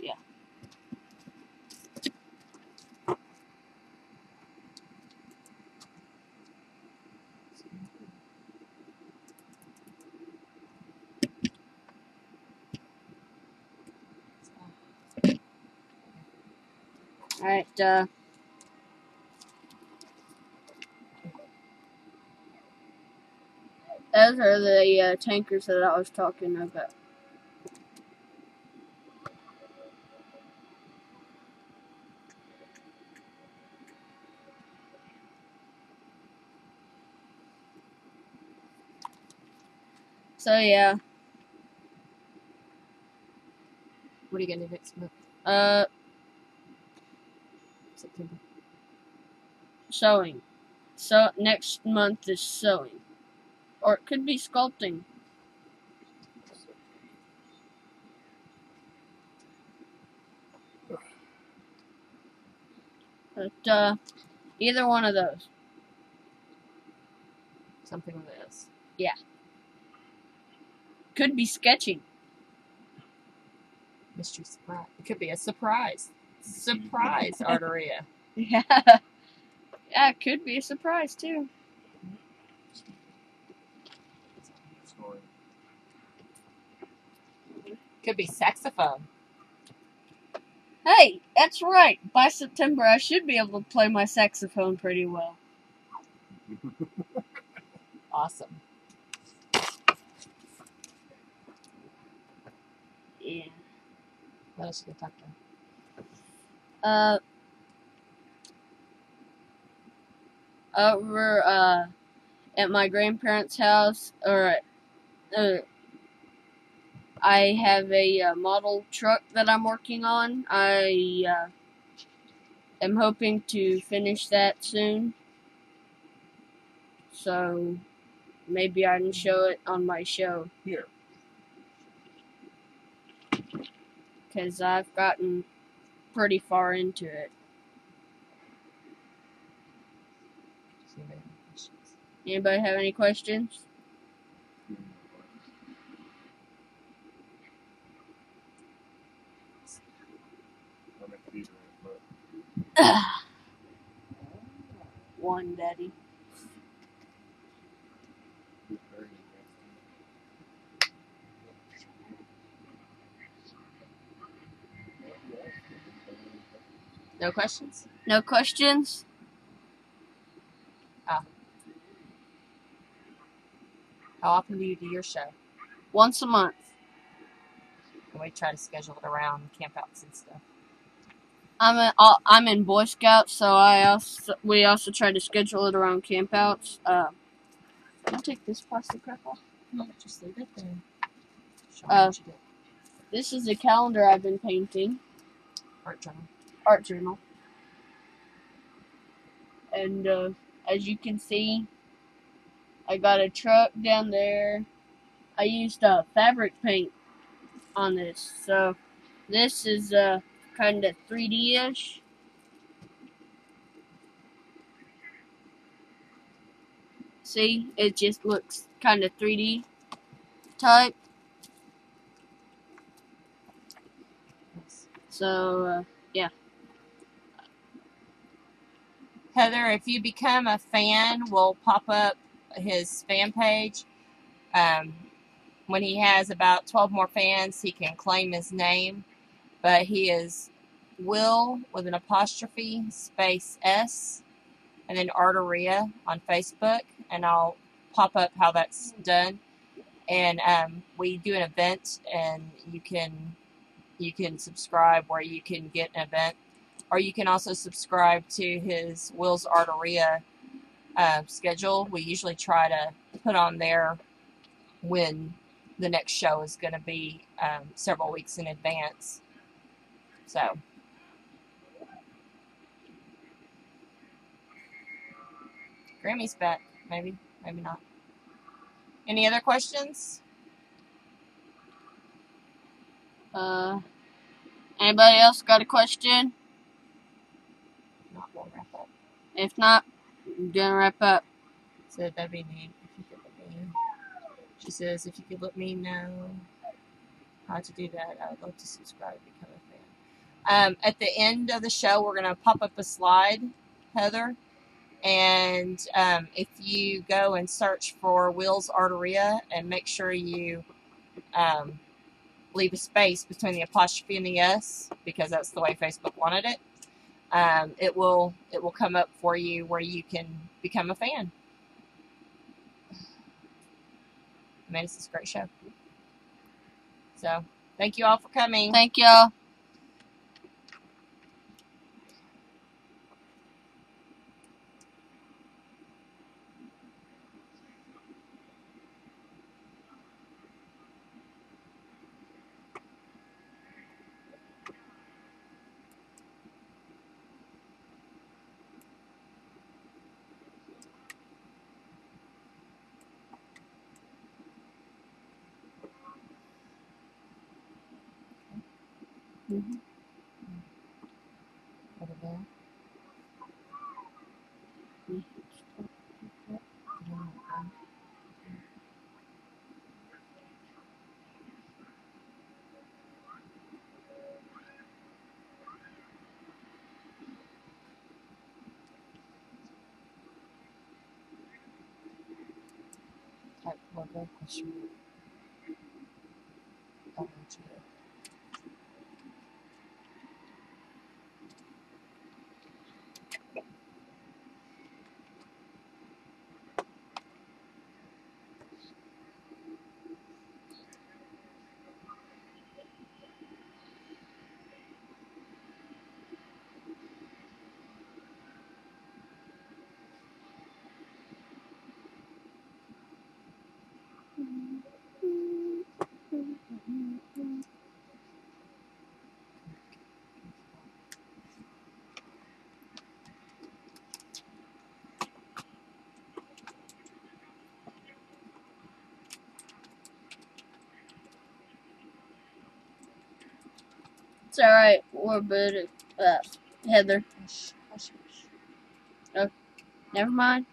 Yeah. Alright, those are the tankers that I was talking about. So yeah. What are you gonna do next month? September. Sewing. So next month is sewing. Or it could be sculpting. But either one of those. Something with this. Yeah. Could be sketching. Mystery surprise. It could be a surprise. Surprise, Art-eria. Yeah. Yeah, it could be a surprise too. Could be saxophone. Hey, that's right. By September, I should be able to play my saxophone pretty well. Awesome. Yeah. What else you gonna talk about? Over at my grandparents' house, I have a model truck that I'm working on. I am hoping to finish that soon. So maybe I can show it on my show. Here. because I've gotten pretty far into it. Anybody have any questions? One, Daddy. No questions? No questions? Oh. How often do you do your show? Once a month. And we try to schedule it around campouts and stuff. I'm in Boy Scouts, so we also try to schedule it around campouts. I'll take this plastic crap off. No, just leave it there. Show me what you did. This is a calendar I've been painting. Art journal. Art journal. And as you can see, I got a truck down there. I used fabric paint on this, so this is kind of 3D-ish. See, it just looks kind of 3D type. So, yeah. Heather, if you become a fan, we'll pop up his fan page. When he has about 12 more fans, he can claim his name. But he is Will with an apostrophe, space S, and then Art-eria on Facebook. And I'll pop up how that's done. And we do an event, and you can subscribe where you can get an event. Or you can also subscribe to his Will's Art-eria schedule. We usually try to put on there when the next show is going to be several weeks in advance. So, Grammy's back. Maybe, maybe not. Any other questions? Anybody else got a question? Not, we'll wrap up. If not, I'm gonna wrap up. So that'd be neat if you could let me. She says, if you could let me know how to do that, I would love to subscribe and become a fan. At the end of the show, we're going to pop up a slide, Heather. And if you go and search for Will's Art-eria and make sure you leave a space between the apostrophe and the S, because that's the way Facebook wanted it, it will come up for you where you can become a fan. I mean, it's a great show. So, thank you all for coming. Thank y'all. Mm-hmm. Over there. Type logo question. It's alright. We're good. Heather. Hush, hush, hush. Never mind.